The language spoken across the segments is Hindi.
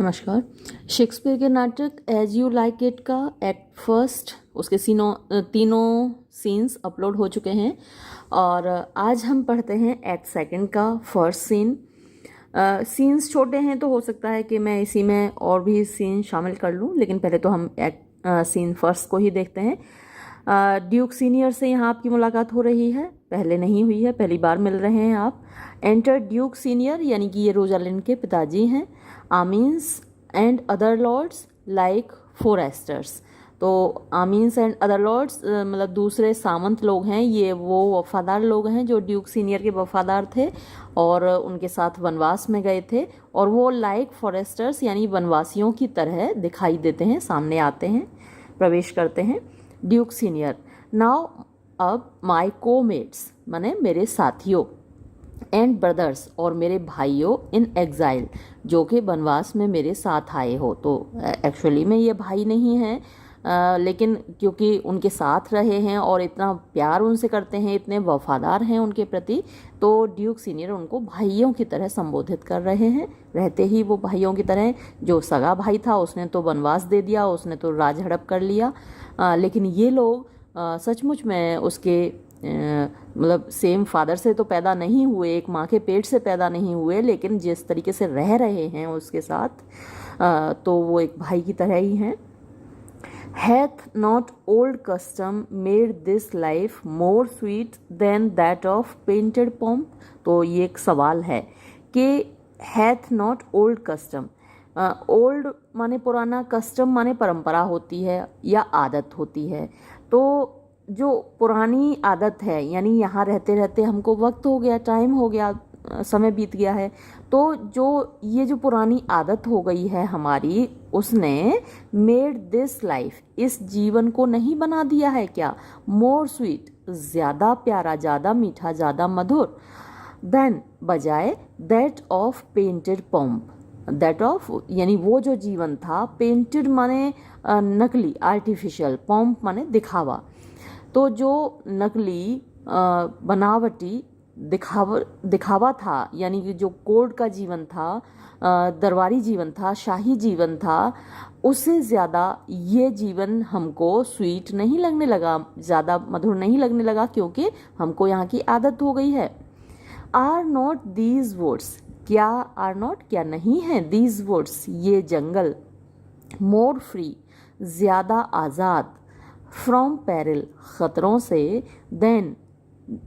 नमस्कार। शेक्सपियर के नाटक एज यू लाइक इट का एक्ट फर्स्ट उसके तीनों सीन्स अपलोड हो चुके हैं और आज हम पढ़ते हैं एक्ट सेकंड का फर्स्ट सीन। सीन्स छोटे हैं तो हो सकता है कि मैं इसी में और भी सीन शामिल कर लूं, लेकिन पहले तो हम एक्ट सीन फर्स्ट को ही देखते हैं। ड्यूक सीनियर से यहाँ आपकी मुलाकात हो रही है, पहले नहीं हुई है, पहली बार मिल रहे हैं आप। एंटर ड्यूक सीनियर, यानी कि ये रोजालिंड के पिताजी हैं। आमीन्स एंड अदर लॉर्ड्स लाइक फोरेस्टर्स। तो आमीन्स एंड अदर लॉर्ड्स मतलब दूसरे सामंत लोग हैं, ये वो वफादार लोग हैं जो ड्यूक सीनियर के वफादार थे और उनके साथ वनवास में गए थे, और वो लाइक फॉरेस्टर्स यानी वनवासियों की तरह दिखाई देते हैं, सामने आते हैं, प्रवेश करते हैं। ड्यूक सीनियर, नाउ अब माई कोमेट्स माने मेरे साथियों, एंड ब्रदर्स और मेरे भाइयों, इन एग्जाइल जो कि वनवास में मेरे साथ आए हो। तो एक्चुअली में ये भाई नहीं हैं, लेकिन क्योंकि उनके साथ रहे हैं और इतना प्यार उनसे करते हैं, इतने वफादार हैं उनके प्रति, तो ड्यूक सीनियर उनको भाइयों की तरह संबोधित कर रहे हैं। रहते ही वो भाइयों की तरह, जो सगा भाई था उसने तो वनवास दे दिया, उसने तो राज हड़प कर लिया, लेकिन ये लोग सचमुच में उसके मतलब सेम फादर से तो पैदा नहीं हुए, एक माँ के पेट से पैदा नहीं हुए, लेकिन जिस तरीके से रह रहे हैं उसके साथ तो वो एक भाई की तरह ही हैं। Hath not old custom made this life more sweet than that of painted pomp? तो ये एक सवाल है कि hath not old custom, old माने पुराना, कस्टम माने परंपरा होती है या आदत होती है। तो जो पुरानी आदत है, यानी यहाँ रहते रहते हमको वक्त हो गया, टाइम हो गया, समय बीत गया है, तो ये जो पुरानी आदत हो गई है हमारी, उसने मेड दिस लाइफ, इस जीवन को नहीं बना दिया है क्या, मोर स्वीट, ज़्यादा प्यारा, ज़्यादा मीठा, ज़्यादा मधुर, देन बजाय that of painted pomp. That of यानी वो जो जीवन था, पेंटेड माने नकली, आर्टिफिशियल, पॉम्प माने दिखावा। तो जो नकली बनावटी दिखावा था, यानी कि जो कोर्ट का जीवन था, दरबारी जीवन था, शाही जीवन था, उससे ज़्यादा ये जीवन हमको स्वीट नहीं लगने लगा, ज़्यादा मधुर नहीं लगने लगा, क्योंकि हमको यहाँ की आदत हो गई है। आर नॉट दीज वुड्स, क्या आर नॉट, क्या नहीं है, दीज वुड्स ये जंगल, मोर फ्री ज़्यादा आज़ाद, फ्रॉम पेरिल खतरों से, देन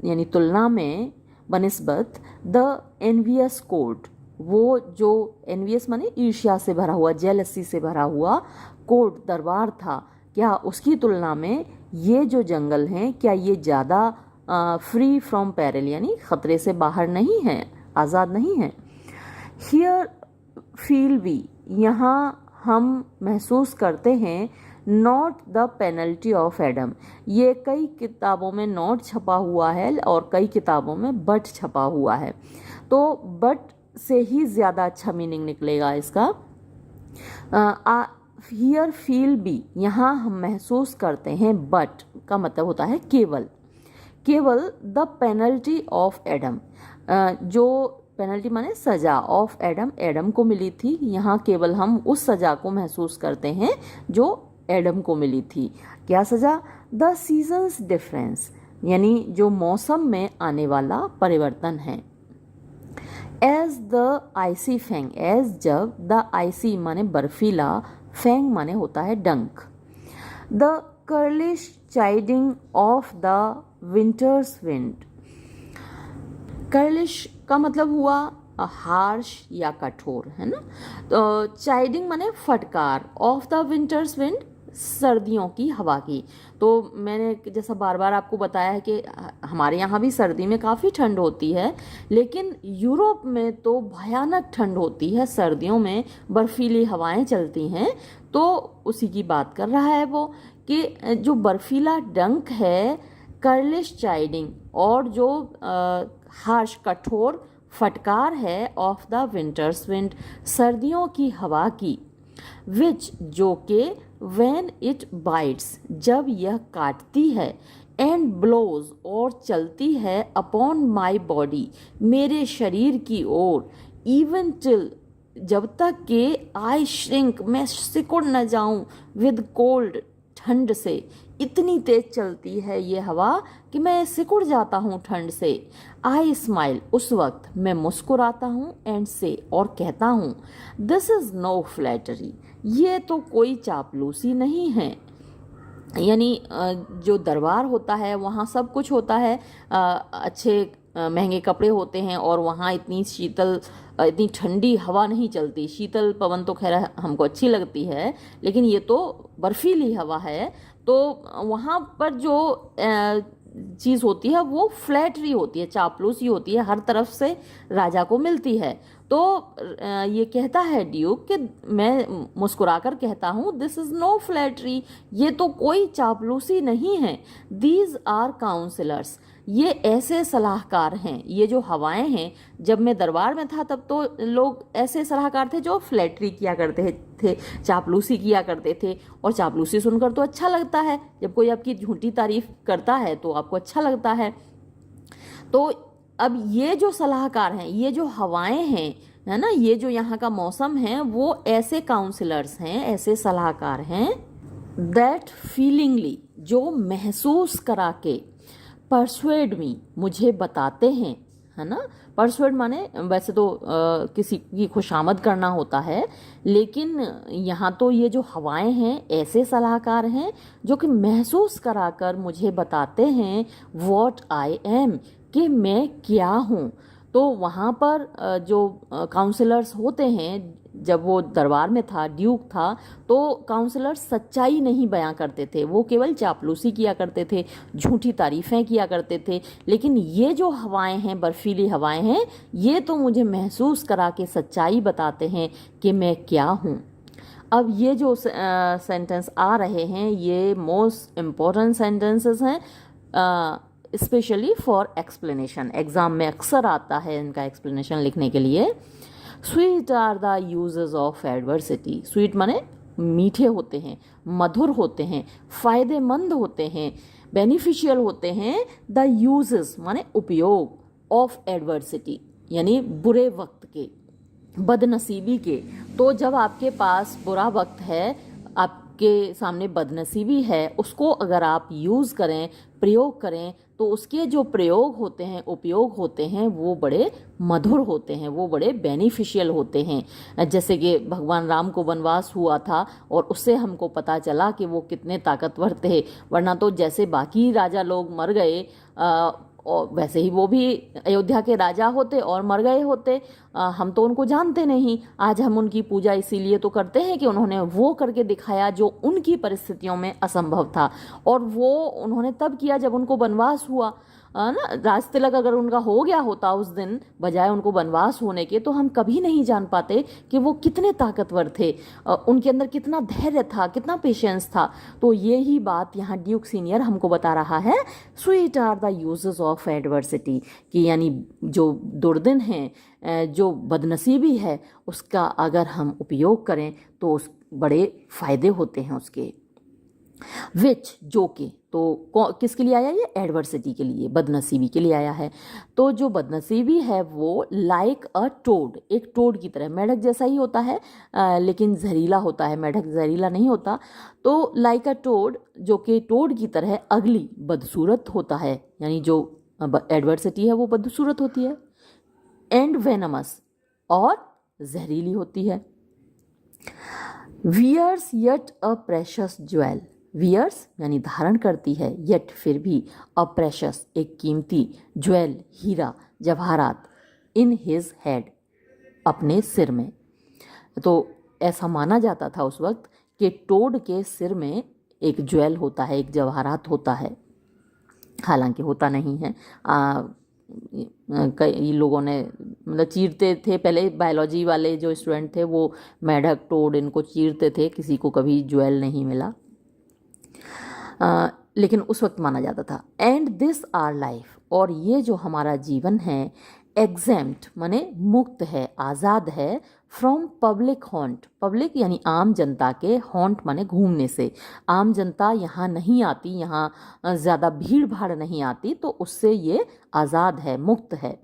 यानी तुलना में, बनिस्बत, द एनवियस कोर्ट, वो जो एनवियस माने ईर्ष्या से भरा हुआ, जेलसी से भरा हुआ कोर्ट, दरबार था, क्या उसकी तुलना में ये जो जंगल हैं, क्या ये ज़्यादा फ्री फ्रॉम पेरिल यानी खतरे से बाहर नहीं है, आज़ाद नहीं है। हियर फील वी, यहाँ हम महसूस करते हैं, not the penalty of Adam, ये कई किताबों में नॉट छपा हुआ है और कई किताबों में बट छपा हुआ है, तो बट से ही ज़्यादा अच्छा मीनिंग निकलेगा इसका। हियर फील बी, यहाँ हम महसूस करते हैं, बट का मतलब होता है केवल, केवल द पेनल्टी ऑफ एडम, जो पेनल्टी माने सजा, ऑफ एडम, एडम को मिली थी, यहाँ केवल हम उस सजा को महसूस करते हैं जो एडम को मिली थी। क्या सजा, द सीजन्स डिफरेंस, यानी जो मौसम में आने वाला परिवर्तन है। As the icy fang, as जब, द आइसी माने बर्फीला, फैंग माने होता है डंक, the churlish chiding of the winter's wind. Churlish का मतलब हुआ हार्श या कठोर, है ना। तो चाइडिंग माने फटकार, ऑफ द विंटर्स विंड सर्दियों की हवा की। तो मैंने जैसा बार बार आपको बताया है कि हमारे यहाँ भी सर्दी में काफ़ी ठंड होती है, लेकिन यूरोप में तो भयानक ठंड होती है, सर्दियों में बर्फीली हवाएं चलती हैं। तो उसी की बात कर रहा है वो कि जो बर्फीला डंक है, कर्लिश चाइडिंग, और जो हार्श कठोर फटकार है, ऑफ द विंटर्स विंड सर्दियों की हवा की, विच जो के, व्हेन इट बाइट्स जब यह काटती है, एंड ब्लोज और चलती है, अपॉन माई बॉडी मेरे शरीर की ओर, इवन टिल जब तक कि आई श्रिंक, मैं सिकुड़ न जाऊं, विद कोल्ड, ठंड से, इतनी तेज चलती है ये हवा कि मैं सिकुड़ जाता हूँ ठंड से। आई स्माइल, उस वक्त मैं मुस्कुराता हूँ, एंड से, और कहता हूँ, दिस इज़ नो फ्लैटरी, ये तो कोई चापलूसी नहीं है। यानी जो दरबार होता है वहाँ सब कुछ होता है, अच्छे महंगे कपड़े होते हैं, और वहाँ इतनी शीतल, इतनी ठंडी हवा नहीं चलती। शीतल पवन तो खैर हमको अच्छी लगती है, लेकिन ये तो बर्फीली हवा है। तो वहाँ पर जो चीज़ होती है वो फ्लैटरी होती है, चापलूसी होती है, हर तरफ से राजा को मिलती है। तो ये कहता है ड्यूक कि मैं मुस्कुराकर कहता हूँ, दिस इज़ नो फ्लैटरी, ये तो कोई चापलूसी नहीं है। दीज आर काउंसलर्स, ये ऐसे सलाहकार हैं। ये जो हवाएं हैं, जब मैं दरबार में था तब तो लोग ऐसे सलाहकार थे जो फ्लैटरी किया करते थे, चापलूसी किया करते थे। और चापलूसी सुनकर तो अच्छा लगता है, जब कोई आपकी झूठी तारीफ करता है तो आपको अच्छा लगता है। तो अब ये जो सलाहकार हैं, ये जो हवाएं हैं, है ना, ये जो यहाँ का मौसम है, वो ऐसे काउंसलर्स हैं, ऐसे सलाहकार हैं, दैट फीलिंगली, जो महसूस करा के, परसुएड मी, मुझे बताते हैं, है ना। परसुएड माने वैसे तो किसी की खुशामद करना होता है, लेकिन यहाँ तो ये जो हवाएं हैं ऐसे सलाहकार हैं जो कि महसूस कराकर मुझे बताते हैं व्हाट आई एम, कि मैं क्या हूँ। तो वहाँ पर जो काउंसलर्स होते हैं, जब वो दरबार में था, ड्यूक था, तो काउंसलर सच्चाई नहीं बयां करते थे, वो केवल चापलूसी किया करते थे, झूठी तारीफ़ें किया करते थे। लेकिन ये जो हवाएं हैं, बर्फीली हवाएं हैं, ये तो मुझे महसूस करा के सच्चाई बताते हैं कि मैं क्या हूँ। अब ये जो सेंटेंस आ रहे हैं, ये मोस्ट इम्पॉर्टेंट सेंटेंसेस हैं, स्पेशली फॉर एक्सप्लेनेशन। एग्ज़ाम में अक्सर आता है इनका एक्सप्लेनेशन लिखने के लिए। Sweet are the uses of adversity, sweet माने मीठे होते हैं, मधुर होते हैं, फ़ायदेमंद होते हैं, बेनिफिशियल होते हैं। द यूजेस माने उपयोग, ऑफ एडवर्सिटी यानी बुरे वक्त के, बदनसीबी के। तो जब आपके पास बुरा वक्त है, आपके सामने बदनसीबी है, उसको अगर आप यूज़ करें, प्रयोग करें, तो उसके जो प्रयोग होते हैं, उपयोग होते हैं, वो बड़े मधुर होते हैं, वो बड़े बेनिफिशियल होते हैं। जैसे कि भगवान राम को वनवास हुआ था और उससे हमको पता चला कि वो कितने ताकतवर थे। वरना तो जैसे बाकी राजा लोग मर गए, और वैसे ही वो भी अयोध्या के राजा होते और मर गए होते। हम तो उनको जानते नहीं। आज हम उनकी पूजा इसीलिए तो करते हैं कि उन्होंने वो करके दिखाया जो उनकी परिस्थितियों में असंभव था, और वो उन्होंने तब किया जब उनको वनवास हुआ ना। राज तिलक अगर उनका हो गया होता उस दिन, बजाय उनको वनवास होने के, तो हम कभी नहीं जान पाते कि वो कितने ताकतवर थे, उनके अंदर कितना धैर्य था, कितना पेशेंस था। तो ये ही बात यहाँ ड्यूक सीनियर हमको बता रहा है, sweet are the uses of adversity, कि यानी जो दुर्दिन है, जो बदनसीबी है, उसका अगर हम उपयोग करें तो उस बड़े फ़ायदे होते हैं उसके। विच, जो कि, तो किसके लिए आया ये? एडवर्सिटी के लिए, बदनसीबी के लिए आया है। तो जो बदनसीबी है वो लाइक अ टोड, एक टोड की तरह, मेढक जैसा ही होता है, लेकिन जहरीला होता है, मेढक जहरीला नहीं होता। तो लाइक अ टोड, जो कि टोड की तरह अगली, बदसूरत होता है, यानी जो एडवर्सिटी है वो बदसूरत होती है। एंड वेनमस, और जहरीली होती है। Wears yet a precious jewel, wears यानी धारण करती है, येट फिर भी, अ प्रेशस एक कीमती, ज्वेल हीरा जवाहरात, इन हिज हेड अपने सिर में। तो ऐसा माना जाता था उस वक्त कि टोड के सिर में एक ज्वेल होता है, एक जवाहरात होता है। हालांकि होता नहीं है। कई लोगों ने मतलब चीरते थे, पहले बायोलॉजी वाले जो स्टूडेंट थे वो मेढक, टोड इनको चीरते थे, किसी को कभी ज्वेल नहीं मिला। लेकिन उस वक्त माना जाता था। एंड दिस आर लाइफ, और ये जो हमारा जीवन है, एग्जेम्प्ट माने मुक्त है, आज़ाद है, फ्रॉम पब्लिक हॉन्ट, पब्लिक यानी आम जनता के, हॉन्ट माने घूमने से। आम जनता यहाँ नहीं आती, यहाँ ज़्यादा भीड़ भाड़ नहीं आती, तो उससे ये आज़ाद है, मुक्त है।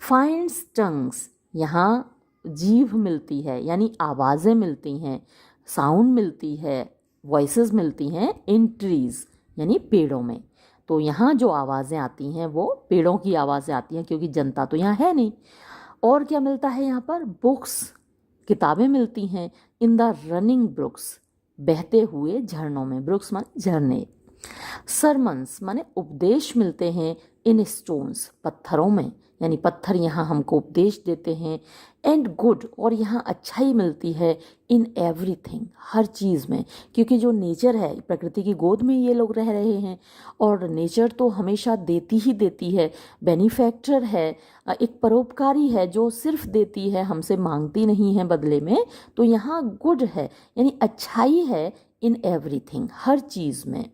फाइंड्स टंग्स, यहाँ जीभ मिलती है, यानी आवाज़ें मिलती हैं, साउंड मिलती है, वॉइसेस मिलती हैं इन ट्रीज़ यानी पेड़ों में। तो यहाँ जो आवाज़ें आती हैं वो पेड़ों की आवाज़ें आती हैं, क्योंकि जनता तो यहाँ है नहीं। और क्या मिलता है यहाँ पर? बुक्स, किताबें मिलती हैं इन द रनिंग ब्रुक्स, बहते हुए झरनों में। ब्रुक्स माने झरने। सरमन्स माने उपदेश मिलते हैं इन स्टोन्स, पत्थरों में, यानी पत्थर यहाँ हमको उपदेश देते हैं। एंड गुड, और यहाँ अच्छाई मिलती है इन एवरीथिंग, हर चीज़ में, क्योंकि जो नेचर है, प्रकृति की गोद में ये लोग रह रहे हैं और नेचर तो हमेशा देती ही देती है, बेनिफैक्टर है, एक परोपकारी है जो सिर्फ देती है, हमसे मांगती नहीं है बदले में। तो यहाँ गुड है यानी अच्छाई है इन एवरीथिंग, हर चीज़ में।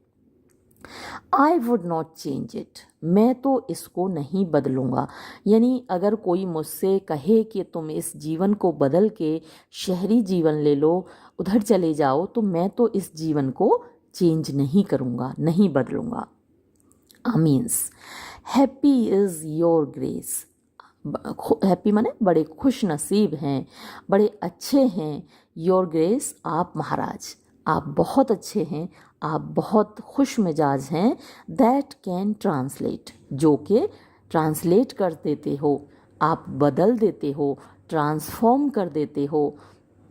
I would not change it, मैं तो इसको नहीं बदलूँगा। यानी अगर कोई मुझसे कहे कि तुम इस जीवन को बदल के शहरी जीवन ले लो, उधर चले जाओ, तो मैं तो इस जीवन को चेंज नहीं करूँगा, नहीं बदलूँगा। Means happy is your grace, happy माने बड़े खुश नसीब हैं, बड़े अच्छे हैं। योर ग्रेस, आप महाराज, आप बहुत अच्छे हैं, आप बहुत खुश मिजाज हैं। दैट कैन ट्रांसलेट, जो कि ट्रांसलेट कर देते हो, आप बदल देते हो, ट्रांसफॉर्म कर देते हो।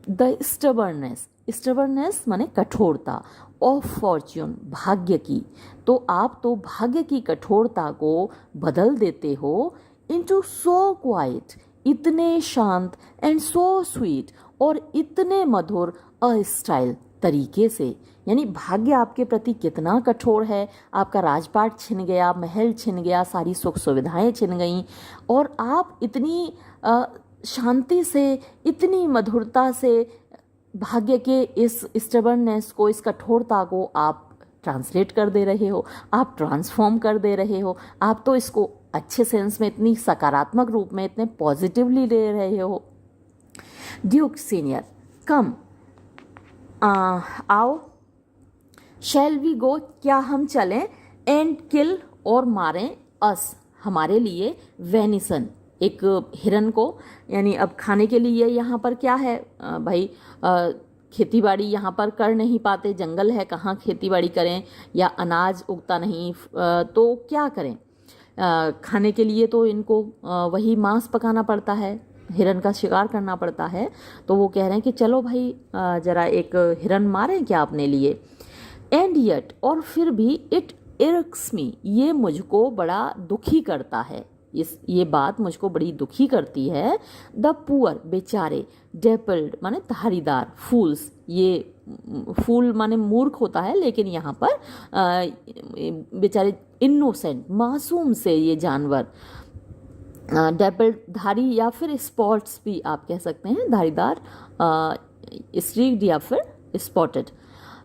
द स्टबर्नेस, स्टबर्नेस माने कठोरता, ऑफ फॉर्च्यून, भाग्य की, तो आप तो भाग्य की कठोरता को बदल देते हो इनटू सो क्वाइट, इतने शांत, एंड सो स्वीट, और इतने मधुर अ स्टाइल, तरीके से। यानी भाग्य आपके प्रति कितना कठोर है, आपका राजपाट छिन गया, महल छिन गया, सारी सुख सुविधाएं छिन गईं, और आप इतनी शांति से, इतनी मधुरता से भाग्य के इस स्टबर्ननेस को, इस कठोरता को आप ट्रांसलेट कर दे रहे हो, आप ट्रांसफॉर्म कर दे रहे हो, आप तो इसको अच्छे सेंस में, इतनी सकारात्मक रूप में, इतने पॉजिटिवली ले रहे हो। ड्यूक सीनियर, कम, आओ, शैल वी गो, क्या हम चलें, एंड किल, और मारें, अस, हमारे लिए, वेनिसन, एक हिरन को। यानी अब खाने के लिए यहाँ पर क्या है भाई, खेती बाड़ी यहाँ पर कर नहीं पाते, जंगल है, कहाँ खेती बाड़ी करें, या अनाज उगता नहीं, तो क्या करें, खाने के लिए तो इनको वही मांस पकाना पड़ता है, हिरन का शिकार करना पड़ता है। तो वो कह रहे हैं कि चलो भाई ज़रा एक हिरन मारें क्या अपने लिए। एंड येट, और फिर भी, इट इर्क्स मी, ये मुझको बड़ा दुखी करता है, ये बात मुझको बड़ी दुखी करती है। द पुअर, बेचारे, डेपल्ड माने धारीदार, फूल्स, ये फूल माने मूर्ख होता है, लेकिन यहाँ पर बेचारे इनोसेंट, मासूम से ये जानवर, डेपल्ड धारी, या फिर स्पॉट्स भी आप कह सकते हैं, धारीदार, स्ट्रीक्ड या फिर स्पॉटेड,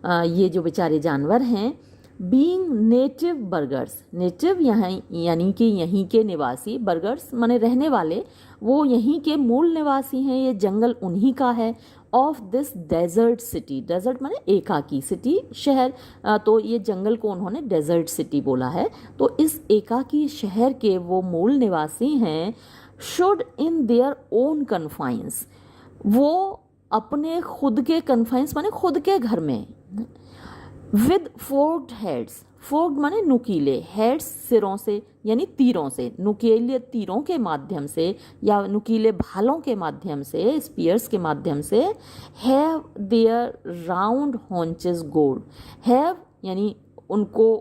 ये जो बेचारे जानवर हैं। बीइंग नेटिव बर्गर्स, नेटिव यहाँ यानी कि यहीं के निवासी, बर्गर्स माने रहने वाले, वो यहीं के मूल निवासी हैं, ये जंगल उन्हीं का है। Of this desert city, desert माने एकाकी, सिटी शहर, तो ये जंगल को उन्होंने डेजर्ट सिटी बोला है। तो इस एकाकी शहर के वो मूल निवासी हैं। Should in their own confines, वो अपने खुद के कन्फाइंस माने खुद के घर में। विद फोर्क्ड हेड्स, फोर्क्ड माने नुकीले, हेड्स सिरों से यानी तीरों से, नुकीले तीरों के माध्यम से या नुकीले भालों के माध्यम से, स्पीयर्स के माध्यम से। Have their round haunches gold, have यानी उनको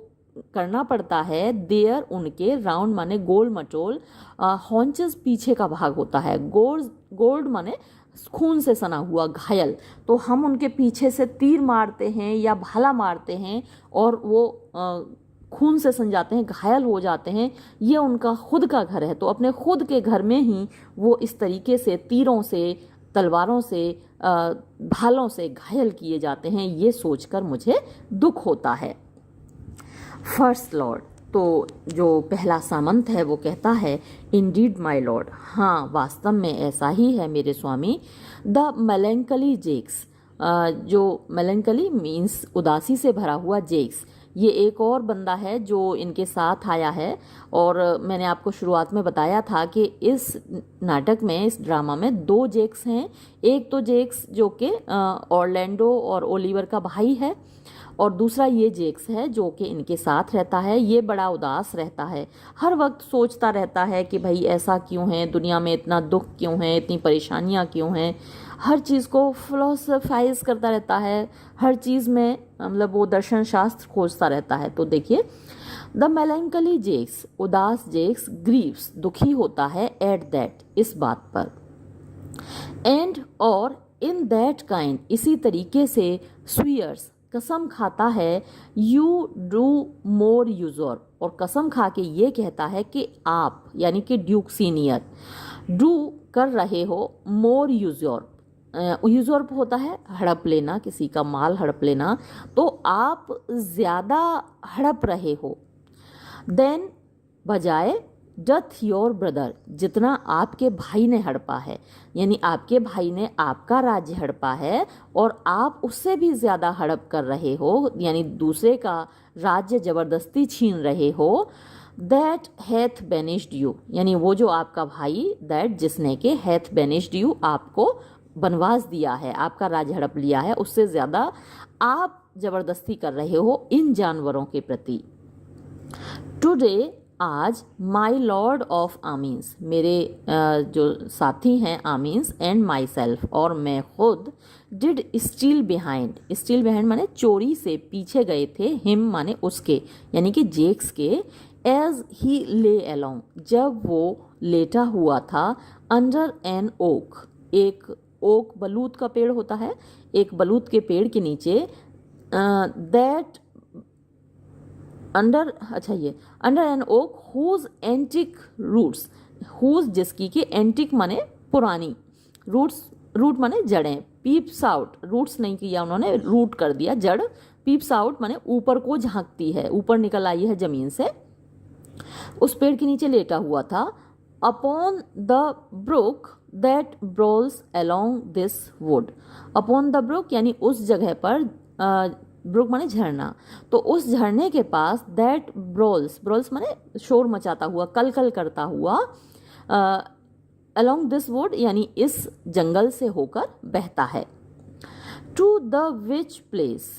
करना पड़ता है, देयर उनके, राउंड माने गोल मटोल, हॉन्चेस पीछे का भाग होता है, गोल्ड माने खून से सना हुआ, घायल। तो हम उनके पीछे से तीर मारते हैं या भाला मारते हैं और वो खून से सन जाते हैं, घायल हो जाते हैं। ये उनका खुद का घर है, तो अपने खुद के घर में ही वो इस तरीके से तीरों से, तलवारों से, भालों से घायल किए जाते हैं। ये सोचकर मुझे दुख होता है। फर्स्ट लॉर्ड, तो जो पहला सामंत है वो कहता है, इंडीड माय लॉर्ड, हाँ वास्तव में ऐसा ही है मेरे स्वामी। द मेलेंकली जेक्स, जो मेलेंकली मीन्स उदासी से भरा हुआ, जेक्स ये एक और बंदा है जो इनके साथ आया है। और मैंने आपको शुरुआत में बताया था कि इस नाटक में, इस ड्रामा में 2 जेक्स हैं। एक तो जेक्स जो कि ऑरलैंडो और ओलिवर का भाई है, और दूसरा ये जेक्स है जो कि इनके साथ रहता है। ये बड़ा उदास रहता है, हर वक्त सोचता रहता है कि भाई ऐसा क्यों है, दुनिया में इतना दुख क्यों है, इतनी परेशानियाँ क्यों हैं। हर चीज़ को फिलोसफाइज करता रहता है, हर चीज़ में मतलब वो दर्शन शास्त्र खोजता रहता है। तो देखिए, द मेलैंकली जेक्स, उदास जेक्स, ग्रीव्स, दुखी होता है, एट दैट, इस बात पर, एंड और इन दैट काइंड, इसी तरीके से, स्वीयर्स, कसम खाता है, यू डू मोर यूजर, और कसम खा के ये कहता है कि आप, यानी कि ड्यूक सीनियर, डू कर रहे हो, मोर यूजर, यूजर होता है हड़प लेना, किसी का माल हड़प लेना, तो आप ज़्यादा हड़प रहे हो, देन, बजाय, डथ योर ब्रदर, जितना आपके भाई ने हड़पा है, यानी आपके भाई ने आपका राज्य हड़पा है और आप उससे भी ज़्यादा हड़प कर रहे हो, यानी दूसरे का राज्य ज़बरदस्ती छीन रहे हो। दैट हैथ बेनिश्ड यू, यानी वो जो आपका भाई, दैट जिसने के, हैथ बेनिश्ड यू, आपको बनवास दिया है, आपका राज्य हड़प लिया है, उससे ज़्यादा आप ज़बरदस्ती कर रहे हो इन जानवरों के प्रति। टुडे, आज, माई लॉर्ड ऑफ आमीन्स, मेरे जो साथी हैं आमीन्स, एंड माई सेल्फ, और मैं खुद, did steel behind, steel behind माने चोरी से पीछे गए थे, हिम माने उसके, यानी कि जेक्स के, एज ही ले अलोंग, जब वो लेटा हुआ था, अंडर एन ओक, एक ओक बलूत का पेड़ होता है, एक बलूत के पेड़ के नीचे, दैट अंडर, अच्छा ये under an oak whose antique roots, whose जिसकी के, एंटिक माने पुरानी, रूट्स, रूट माने जड़ें, पीप्स आउट, रूट्स नहीं किया उन्होंने, रूट कर दिया, जड़, पीप्स आउट माने ऊपर को झांकती है, ऊपर निकल आई है जमीन से, उस पेड़ के नीचे लेटा हुआ था। Upon the brook that brawls along this wood, upon the brook यानी उस जगह पर, ब्रुक माने झरना, तो उस झरने के पास, दैट ब्रोल्स, ब्रोल्स माने शोर मचाता हुआ, कल कल करता हुआ, अलोंग दिस वुड यानी इस जंगल से होकर बहता है। To the which place,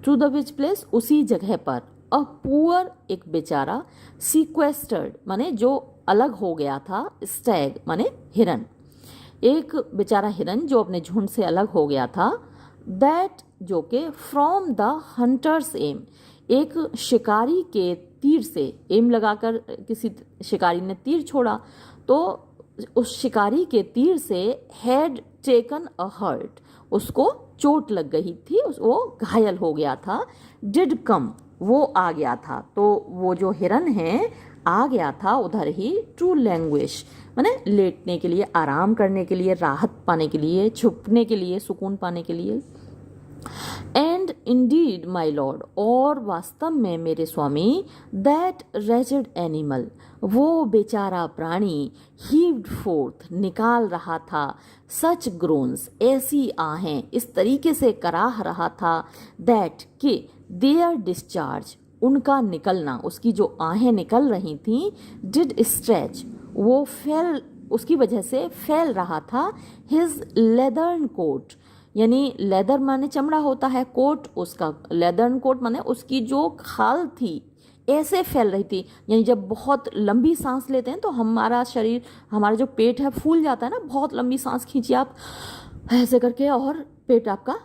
to the which place, उसी जगह पर, अ पुअर, एक बेचारा, सीक्वेस्टर्ड माने जो अलग हो गया था, स्टैग माने हिरन, एक बेचारा हिरन जो अपने झुंड से अलग हो गया था, दैट जो कि, फ्रॉम द हंटर्स एम, एक शिकारी के तीर से, एम लगाकर किसी शिकारी ने तीर छोड़ा, तो उस शिकारी के तीर से, हैड टेकन अ हर्ट, उसको चोट लग गई थी, वो घायल हो गया था, डिड कम, वो आ गया था, तो वो जो हिरन है आ गया था उधर ही, टू लैंग्वेज माने लेटने के लिए, आराम करने के लिए, राहत पाने के लिए, छुपने के लिए, सुकून पाने के लिए। एंड इंडीड माई लॉर्ड, और वास्तव में मेरे स्वामी, दैट रेजेड एनिमल, वो बेचारा प्राणी, हीव्ड फोर्थ, निकाल रहा था, सच ग्रोन्स, ऐसी आहें, इस तरीके से कराह रहा था, दैट के, देयर डिस्चार्ज, उनका निकलना, उसकी जो आहें निकल रही थीं, डिड स्ट्रेच, वो फैल, उसकी वजह से फैल रहा था, हिज लेदर्न कोट, यानी लेदर माने चमड़ा होता है, कोट उसका, लेदर्न कोट माने उसकी जो खाल थी ऐसे फैल रही थी, यानी जब बहुत लंबी सांस लेते हैं तो हमारा शरीर, हमारा जो पेट है फूल जाता है ना, बहुत लंबी सांस खींचिए आप ऐसे करके और पेट आपका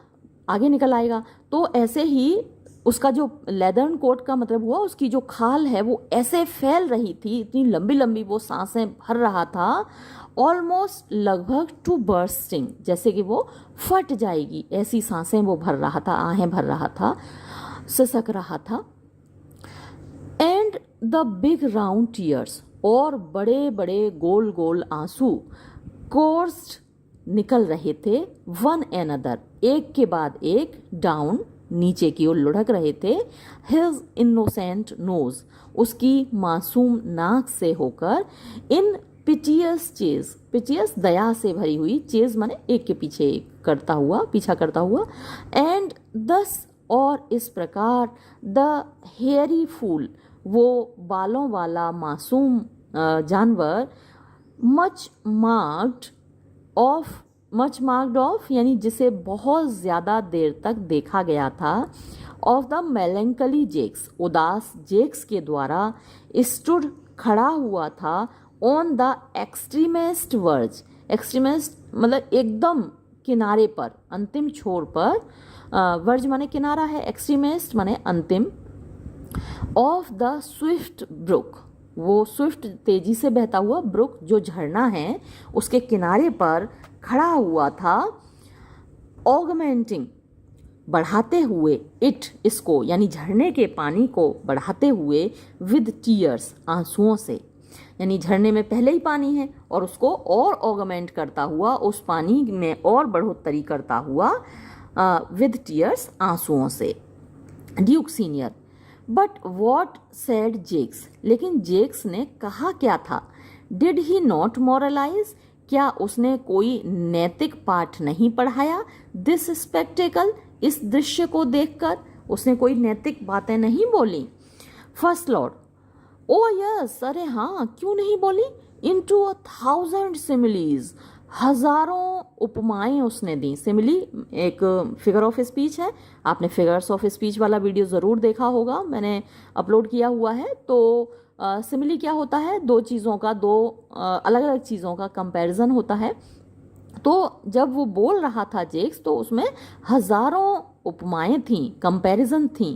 आगे निकल आएगा, तो ऐसे ही उसका जो लेदर्न कोट का मतलब हुआ, उसकी जो खाल है वो ऐसे फैल रही थी, इतनी लंबी लंबी वो सांसें भर रहा था, ऑलमोस्ट, लगभग, टू बर्स्टिंग, जैसे कि वो फट जाएगी, ऐसी सांसें वो भर रहा था, आहें भर रहा था, सिसक रहा था। And the big round tears, और बड़े बड़े गोल गोल आंसू, कोर्स्ड, निकल रहे थे, वन एनदर, एक के बाद एक, डाउन, नीचे की ओर लुढ़क रहे थे, हिज इनोसेंट नोज, उसकी मासूम नाक से होकर, इन पिटियस चेज, पिटियस दया से भरी हुई, चेज माने एक के पीछे एक करता हुआ, पीछा करता हुआ, एंड दस और इस प्रकार द हेयरी फूल, वो बालों वाला मासूम जानवर, मच मार्क्ड ऑफ यानी जिसे बहुत ज़्यादा देर तक देखा गया था, ऑफ द मेलंकली जेक्स, उदास जेक्स के द्वारा, स्टूड खड़ा हुआ था, ऑन द एक्सट्रीमेस्ट वर्ज, एक्सट्रीमेस्ट मतलब एकदम किनारे पर, अंतिम छोर पर, वर्ज माने किनारा है, एक्सट्रीमेस्ट माने अंतिम, ऑफ द स्विफ्ट ब्रुक, वो स्विफ्ट तेजी से बहता हुआ ब्रुक जो झरना है उसके किनारे पर खड़ा हुआ था, ऑगमेंटिंग बढ़ाते हुए, इट इसको यानी झरने के पानी को बढ़ाते हुए, विद टीयर्स आंसुओं से, यानी झरने में पहले ही पानी है और उसको और ऑगमेंट करता हुआ, उस पानी में और बढ़ोतरी करता हुआ, विद टीयर्स आंसुओं से, duke senior. But what said Jaques, लेकिन जेक्स ने कहा क्या था, डिड ही नॉट मॉरलाइज, क्या उसने कोई नैतिक पाठ नहीं पढ़ाया, दिस स्पेक्टेकल, इस दृश्य को देखकर उसने कोई नैतिक बातें नहीं बोली। फर्स्ट लॉर्ड, ओ यस, अरे हाँ क्यों नहीं बोली, इनटू 1,000 सिमिलीज, हजारों उपमाएं उसने दी। सिमिली एक फिगर ऑफ स्पीच है, आपने फिगर्स ऑफ स्पीच वाला वीडियो ज़रूर देखा होगा, मैंने अपलोड किया हुआ है। तो सिमिली क्या होता है, दो चीज़ों का, दो अलग अलग चीज़ों का कंपैरिजन होता है। तो जब वो बोल रहा था जेक्स, तो उसमें हजारों उपमाएं थीं, कंपैरिजन थीं,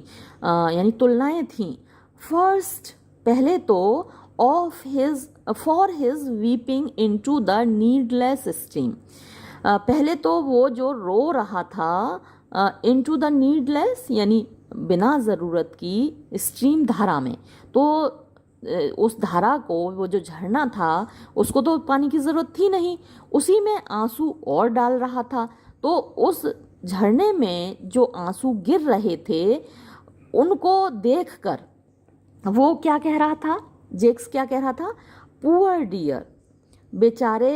यानी तुलनाएं थीं। फर्स्ट, पहले तो of his for his weeping into the needless stream, पहले तो वो जो रो रहा था इनटू द नीडलेस यानी बिना ज़रूरत की, स्ट्रीम धारा में, तो उस धारा को, वो जो झरना था उसको तो पानी की ज़रूरत थी नहीं, उसी में आंसू और डाल रहा था। तो उस झरने में जो आंसू गिर रहे थे उनको देखकर वो क्या कह रहा था, जेक्स क्या कह रहा था, पुअर डियर, बेचारे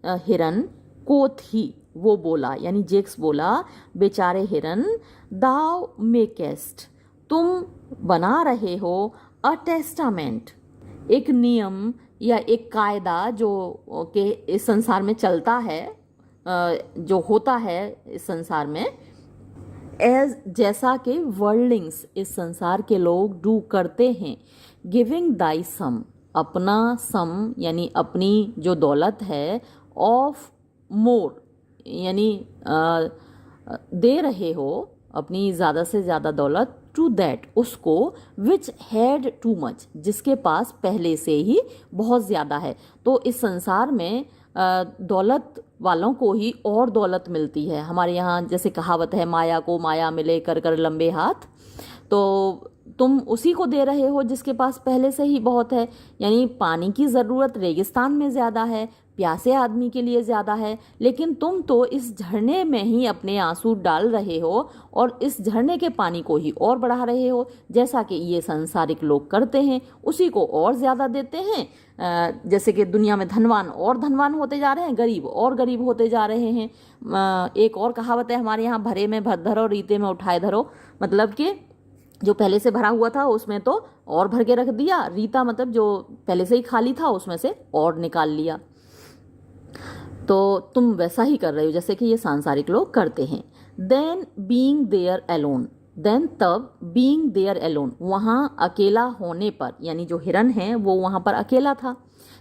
हिरन को थी, वो बोला यानी जेक्स बोला, बेचारे हिरन, दाव मेकेस्ट, तुम बना रहे हो, अ टेस्टामेंट, एक नियम या एक कायदा जो के इस संसार में चलता है, जो होता है इस संसार में, एज जैसा कि वर्ल्डिंग्स इस संसार के लोग डू करते हैं, गिविंग दाई सम, अपना सम यानी अपनी जो दौलत है, ऑफ मोर यानी दे रहे हो अपनी ज़्यादा से ज़्यादा दौलत, टू दैट उसको, विच हैड टू मच जिसके पास पहले से ही बहुत ज़्यादा है। तो इस संसार में दौलत वालों को ही और दौलत मिलती है। हमारे यहाँ जैसे कहावत है, माया को माया मिले कर कर लंबे हाथ, तो तुम उसी को दे रहे हो जिसके पास पहले से ही बहुत है। यानी पानी की ज़रूरत रेगिस्तान में ज़्यादा है, प्यासे आदमी के लिए ज़्यादा है, लेकिन तुम तो इस झरने में ही अपने आंसू डाल रहे हो और इस झरने के पानी को ही और बढ़ा रहे हो, जैसा कि ये सांसारिक लोग करते हैं, उसी को और ज़्यादा देते हैं। जैसे कि दुनिया में धनवान और धनवान होते जा रहे हैं, गरीब और गरीब होते जा रहे हैं। एक और कहावत है हमारे यहाँ, भरे में भर धरो, रीते में उठाए धरो, मतलब कि जो पहले से भरा हुआ था उसमें तो और भर के रख दिया, रीता मतलब जो पहले से ही खाली था उसमें से और निकाल लिया। तो तुम वैसा ही कर रहे हो जैसे कि ये सांसारिक लोग करते हैं। Then being there alone, then तब बीइंग देयर अलोन, वहाँ अकेला होने पर, यानी जो हिरन है वो वहाँ पर अकेला था,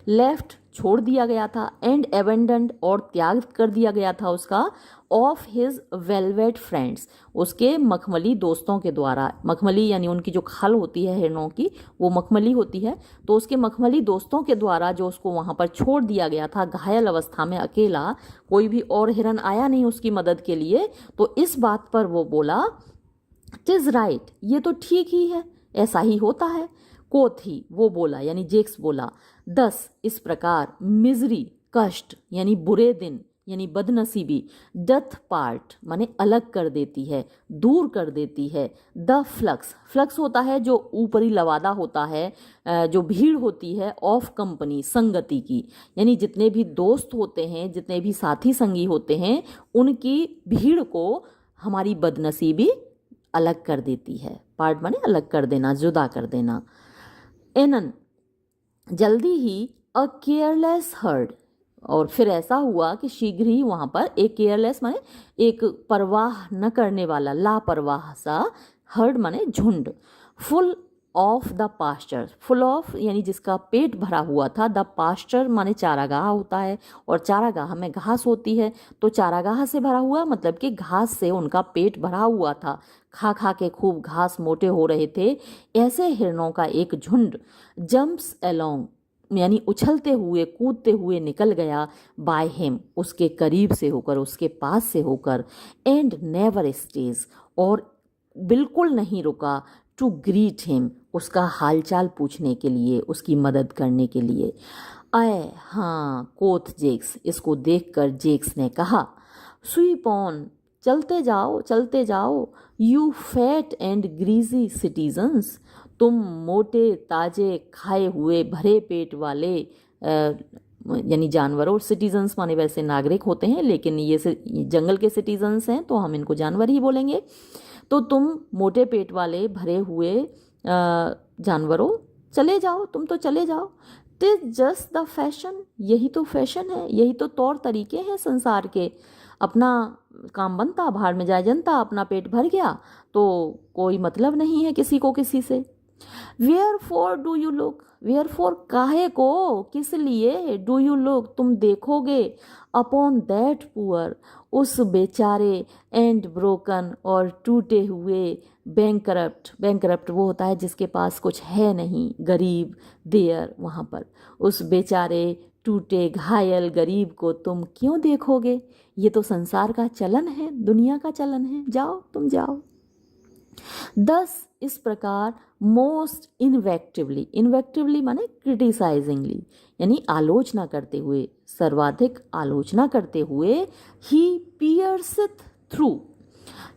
लेफ्ट छोड़ दिया गया था, एंड एबेंडेंड और त्याग कर दिया गया था उसका, ऑफ हिज वेलवेट फ्रेंड्स, उसके मखमली दोस्तों के द्वारा। मखमली यानी उनकी जो खाल होती है हिरणों की, वो मखमली होती है, तो उसके मखमली दोस्तों के द्वारा जो उसको वहाँ पर छोड़ दिया गया था घायल अवस्था में अकेला, कोई भी और हिरन आया नहीं उसकी मदद के लिए। तो इस बात पर वो बोला, टिज राइट, ये तो ठीक ही है, ऐसा ही होता है। को थी, वो बोला यानी जेक्स बोला, 10 इस प्रकार, मिजरी कष्ट यानी बुरे दिन यानी बदनसीबी, डथ पार्ट माने अलग कर देती है, दूर कर देती है, द फ्लक्स, फ्लक्स होता है जो ऊपरी लवादा होता है, जो भीड़ होती है, ऑफ कंपनी संगति की, यानी जितने भी दोस्त होते हैं, जितने भी साथी संगी होते हैं, उनकी भीड़ को हमारी बदनसीबी अलग कर देती है। पार्ट माने अलग कर देना, जुदा कर देना। एनन जल्दी ही अ केयरलेस हर्ड, और फिर ऐसा हुआ कि शीघ्र ही वहाँ पर एक केयरलेस माने एक परवाह न करने वाला, लापरवाह सा, हर्ड माने झुंड, full of the pasture, full of यानी जिसका पेट भरा हुआ था, द पास्चर माने चारागाह होता है, और चारागाह में घास होती है, तो चारागाह से भरा हुआ मतलब कि घास से उनका पेट भरा हुआ था, खा खा के खूब घास मोटे हो रहे थे। ऐसे हिरणों का एक झुंड जंप्स अलोंग यानी उछलते हुए कूदते हुए निकल गया, बाय हिम उसके करीब से होकर, उसके पास से होकर, एंड नेवर स्टेज और बिल्कुल नहीं रुका, टू ग्रीट हिम उसका हालचाल पूछने के लिए, उसकी मदद करने के लिए। आए हाँ कोथ जेक्स, इसको देखकर जेक्स ने कहा, स्वीप ऑन चलते जाओ, you fat and greasy citizens, तुम मोटे ताजे खाए हुए भरे पेट वाले यानी जानवरों, सिटीजन्स माने वैसे नागरिक होते हैं लेकिन ये जंगल के सिटीजन्स हैं तो हम इनको जानवर ही बोलेंगे। तो तुम मोटे पेट वाले भरे हुए जानवरों चले जाओ, तुम तो चले जाओ। टिज जस्ट द फैशन, यही तो फैशन है, यही तो तौर तरीके हैं संसार के। अपना काम बनता, भाड़ में जाए जनता, अपना पेट भर गया तो कोई मतलब नहीं है किसी को किसी से। Wherefore do you look, wherefore काहे को, किस लिए, डू यू लुक तुम देखोगे, अपॉन दैट पुअर उस बेचारे, एंड ब्रोकन और टूटे हुए, बैंकरप्ट, बैंकरप्ट वो होता है जिसके पास कुछ है नहीं, गरीब, देयर वहाँ पर, उस बेचारे टूटे घायल गरीब को तुम क्यों देखोगे, ये तो संसार का चलन है, दुनिया का चलन है, जाओ तुम जाओ। दस इस प्रकार, मोस्ट इन्वेक्टिवली, इन्वेक्टिवली माने क्रिटिसाइजिंगली यानी आलोचना करते हुए, सर्वाधिक आलोचना करते हुए, ही पियर्सथ थ्रू,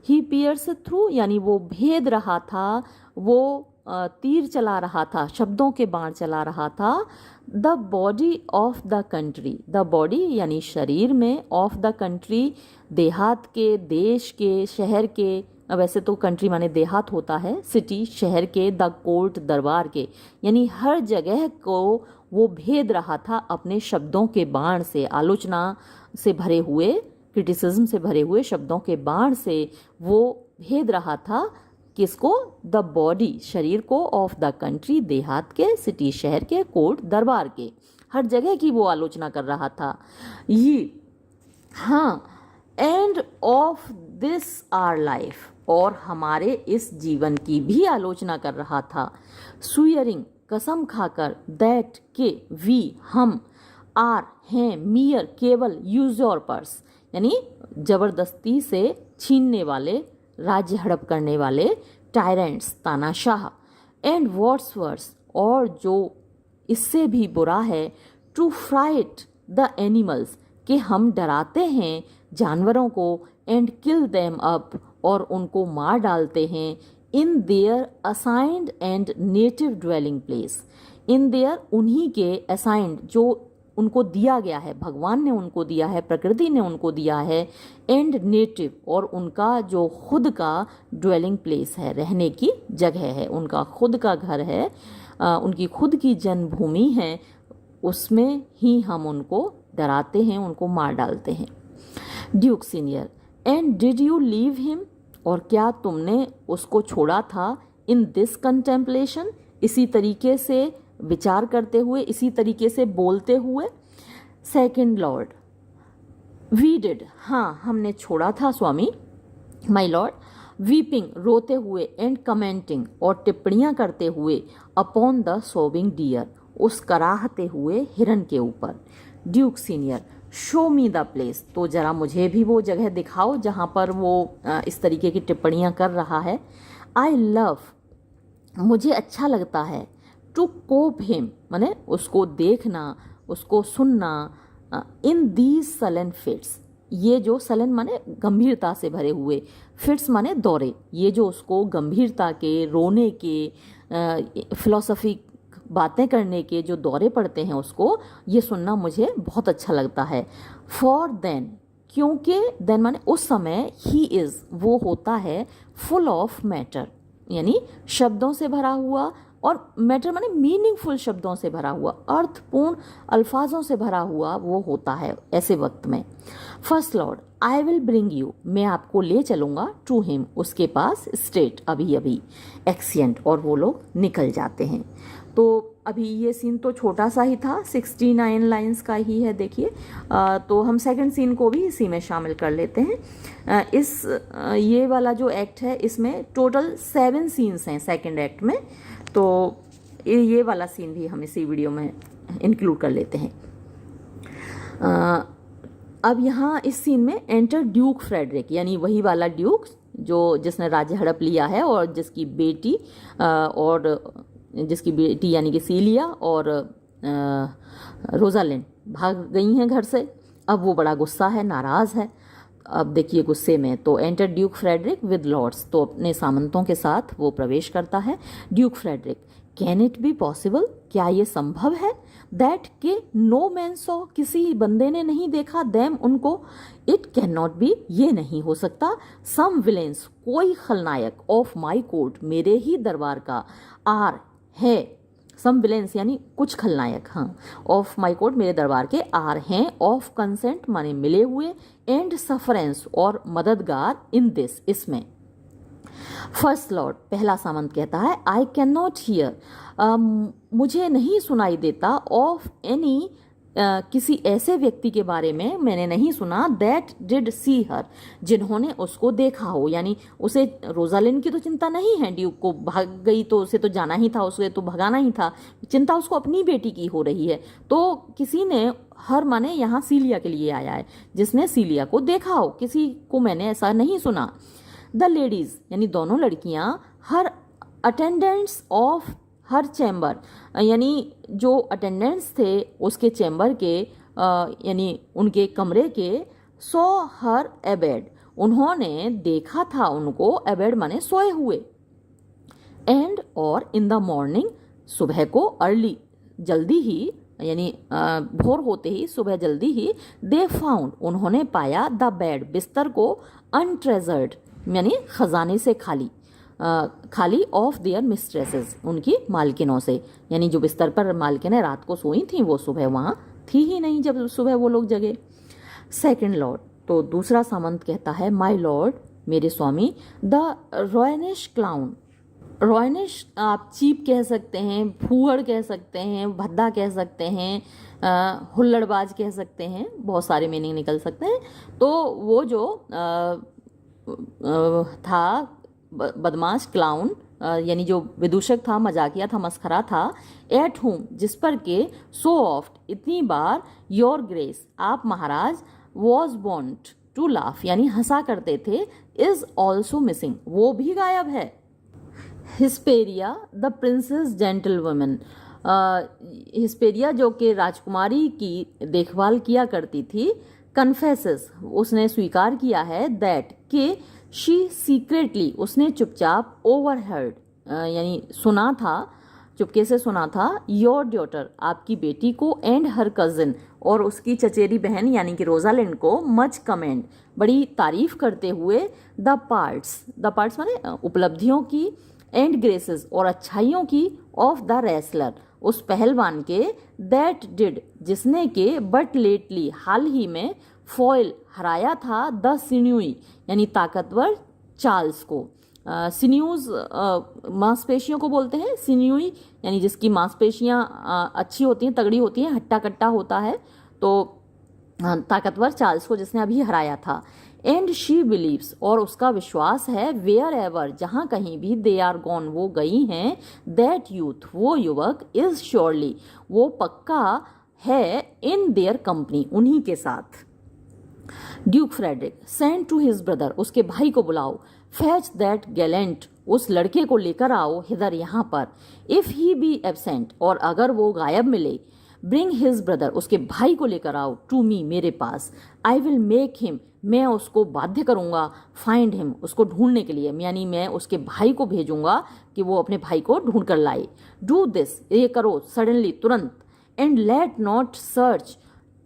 ही पियर्सथ थ्रू यानी वो भेद रहा था, वो तीर चला रहा था, शब्दों के बाण चला रहा था, the body of the country, the body यानी शरीर में, ऑफ द कंट्री देहात के, देश के, शहर के, वैसे तो कंट्री माने देहात होता है, सिटी शहर के, द कोर्ट दरबार के, यानी हर जगह को वो भेद रहा था अपने शब्दों के बाण से, आलोचना से भरे हुए, क्रिटिसिज्म से भरे हुए शब्दों के बाण से वो भेद रहा था, किसको, द बॉडी शरीर को, ऑफ द कंट्री देहात के, सिटी शहर के, कोर्ट दरबार के, हर जगह की वो आलोचना कर रहा था। ये हाँ, end of this our life और हमारे इस जीवन की भी आलोचना कर रहा था, स्वीयरिंग कसम खाकर, दैट के वी हम, आर हैं, मियर केवल, यूजर्पर्स यानी जबरदस्ती से छीनने वाले, राज्य हड़प करने वाले, टायरेंट्स तानाशाह, एंड व्हाट्स वर्स और जो इससे भी बुरा है, टू फ्राइट द एनिमल्स कि हम डराते हैं जानवरों को, एंड किल देम अप और उनको मार डालते हैं, in their assigned and native dwelling place, in their उन्हीं के असाइंड जो उनको दिया गया है, भगवान ने उनको दिया है, प्रकृति ने उनको दिया है, एंड नेटिव और उनका जो खुद का ड्वेलिंग प्लेस है, रहने की जगह है, उनका खुद का घर है, उनकी खुद की जन्मभूमि है, उसमें ही हम उनको डराते हैं, उनको मार डालते हैं। Duke senior, and did you leave him और क्या तुमने उसको छोड़ा था, इन दिस कंटेम्पलेशन इसी तरीके से विचार करते हुए, इसी तरीके से बोलते हुए। सेकंड लॉर्ड, वी डिड हाँ हमने छोड़ा था स्वामी, माय लॉर्ड, वीपिंग रोते हुए, एंड कमेंटिंग और टिप्पणियाँ करते हुए, अपॉन द सोबिंग डियर उस कराहते हुए हिरन के ऊपर। Duke senior, show me the place तो ज़रा मुझे भी वो जगह दिखाओ जहाँ पर वो इस तरीके की टिप्पणियाँ कर रहा है। आई लव मुझे अच्छा लगता है, टू कोप हिम माने उसको देखना, उसको सुनना, इन दीज सलन फिट्स ये जो सलन माने गंभीरता से भरे हुए, फिट्स माने दौरे, ये जो उसको गंभीरता के, रोने के, फिलॉसफी बातें करने के जो दौरे पड़ते हैं उसको ये सुनना मुझे बहुत अच्छा लगता है। फॉर देन क्योंकि देन माने उस समय ही इज़ वो होता है फुल ऑफ मैटर, यानी शब्दों से भरा हुआ, और मैटर माने मीनिंगफुल शब्दों से भरा हुआ, अर्थपूर्ण अल्फाजों से भरा हुआ वो होता है ऐसे वक्त में। First Lord, I will bring you, मैं आपको ले चलूँगा, टू हिम, उसके पास, स्ट्रेट, अभी अभी, एक्सियंट, और वो लोग निकल जाते हैं। तो अभी ये सीन तो छोटा सा ही था, 69 लाइंस का ही है, देखिए। तो हम सेकंड सीन को भी इसी में शामिल कर लेते हैं। ये वाला जो एक्ट है इसमें टोटल 7 सीन्स हैं सेकंड एक्ट में, तो ये वाला सीन भी हम इसी वीडियो में इंक्लूड कर लेते हैं। अब यहाँ इस सीन में एंटर ड्यूक फ्रेडरिक, यानी वही वाला ड्यूक जो जिसने राज्य हड़प लिया है और जिसकी बेटी यानी कि सीलिया और रोजालिंड भाग गई हैं घर से। अब वो बड़ा गुस्सा है, नाराज़ है। अब देखिए गुस्से में तो enter Duke Frederick with lords, तो अपने सामंतों के साथ वो प्रवेश करता है। Duke Frederick, can it be possible, क्या ये संभव है, दैट के नो मैन सॉ, किसी बंदे ने नहीं देखा, देम, उनको, इट कैन नॉट बी, ये नहीं हो सकता, सम विलेंस, कोई खलनायक, ऑफ माई कोर्ट, मेरे ही दरबार का, आर, है, सम विलेंस यानी कुछ खलनायक, हाँ, ऑफ माई कोर्ट, मेरे दरबार के, आर हैं, ऑफ कंसेंट माने मिले हुए, एंड सफरेंस और मददगार, इन दिस, इसमें। फर्स्ट लॉर्ड, पहला सामंत कहता है, आई कैन नॉट हियर, मुझे नहीं सुनाई देता, ऑफ एनी, किसी ऐसे व्यक्ति के बारे में मैंने नहीं सुना, दैट डिड सी हर, जिन्होंने उसको देखा हो, यानी उसे रोजालिंड की तो चिंता नहीं है, ड्यूक को भाग गई तो उसे तो जाना ही था, उसे तो भगाना ही था, चिंता उसको अपनी बेटी की हो रही है। तो किसी ने, हर माने यहाँ सीलिया के लिए आया है, जिसने सीलिया को देखा हो, किसी को मैंने ऐसा नहीं सुना। द लेडीज यानी दोनों लड़कियां, हर अटेंडेंट्स ऑफ हर चैम्बर, यानी जो अटेंडेंट्स थे उसके चैम्बर के, यानी उनके कमरे के, सो हर एबेड, उन्होंने देखा था उनको, एबेड माने सोए हुए, एंड और इन द मॉर्निंग, सुबह को, अर्ली जल्दी ही, यानी भोर होते ही, सुबह जल्दी ही, दे फाउंड, उन्होंने पाया, द बेड, बिस्तर को, अनट्रेजर्ड यानी खजाने से खाली, खाली, ऑफ देयर मिस्ट्रेसेस, उनकी मालकिनों से, यानी जो बिस्तर पर मालकिनें रात को सोई थी वो सुबह वहाँ थी ही नहीं जब सुबह वो लोग जगे। सेकंड लॉर्ड, तो दूसरा सामंत कहता है, माय लॉर्ड, मेरे स्वामी, द रॉयनिश क्लाउन, रॉयनिश आप चीप कह सकते हैं, फूहड़ कह सकते हैं, भद्दा कह सकते हैं, हुल्लड़बाज कह सकते हैं, बहुत सारे मीनिंग निकल सकते हैं। तो वो जो था बदमाश, क्लाउन यानी जो विदूषक था, मजाकिया था, मस्खरा था, एट होम, जिस पर के, सो ऑफ्ट, इतनी बार, योर ग्रेस, आप महाराज, वॉज बॉन्ट टू लाफ यानी हंसा करते थे, इज ऑल्सो मिसिंग, वो भी गायब है। हिस्पेरिया द प्रिंसेस जेंटल वुमेन, हिस्पेरिया जो कि राजकुमारी की देखभाल किया करती थी, कन्फेसेस, उसने स्वीकार किया है, दैट के, शी सीक्रेटली, उसने चुपचाप, ओवरहर्ड यानी सुना था, चुपके से सुना था, योर डॉटर, आपकी बेटी को, एंड हर कजिन, और उसकी चचेरी बहन यानी कि रोजालिंड को, मच कमेंट, बड़ी तारीफ करते हुए, द पार्ट्स माने उपलब्धियों की, एंड ग्रेसेस और अच्छाइयों की, ऑफ द रेसलर, उस पहलवान के, दैट डिड, जिसने के, बट लेटली, हाल ही में, फॉयल, हराया था, द सिन्यूई यानी ताकतवर, चार्ल्स को, सिन्यूज मांसपेशियों को बोलते हैं, सिन्यूई यानी जिसकी मांसपेशियां अच्छी होती हैं, तगड़ी होती हैं, हट्टा कट्टा होता है, तो ताकतवर चार्ल्स को जिसने अभी हराया था। एंड शी बिलीव्स, और उसका विश्वास है, वेयर एवर, जहाँ कहीं भी, दे आर गॉन, वो गई हैं, दैट यूथ, वो युवक, इज श्योरली, वो पक्का है, इन देयर कंपनी, उन्हीं के साथ। Duke Frederick, send to his brother, उसके भाई को बुलाओ, फैच दैट गैलेंट, उस लड़के को लेकर आओ हिदर यहाँ पर, इफ ही बी एबसेंट, और अगर वो गायब मिले, ब्रिंग हिज ब्रदर, उसके भाई को लेकर आओ, टू मी, मेरे पास, आई विल मेक हिम, मैं उसको बाध्य करूँगा, फाइंड हिम, उसको ढूंढने के लिए, यानी मैं उसके भाई को भेजूंगा कि वो अपने भाई को ढूंढ कर लाए। डू दिस, ये करो, सडनली, तुरंत, and let not search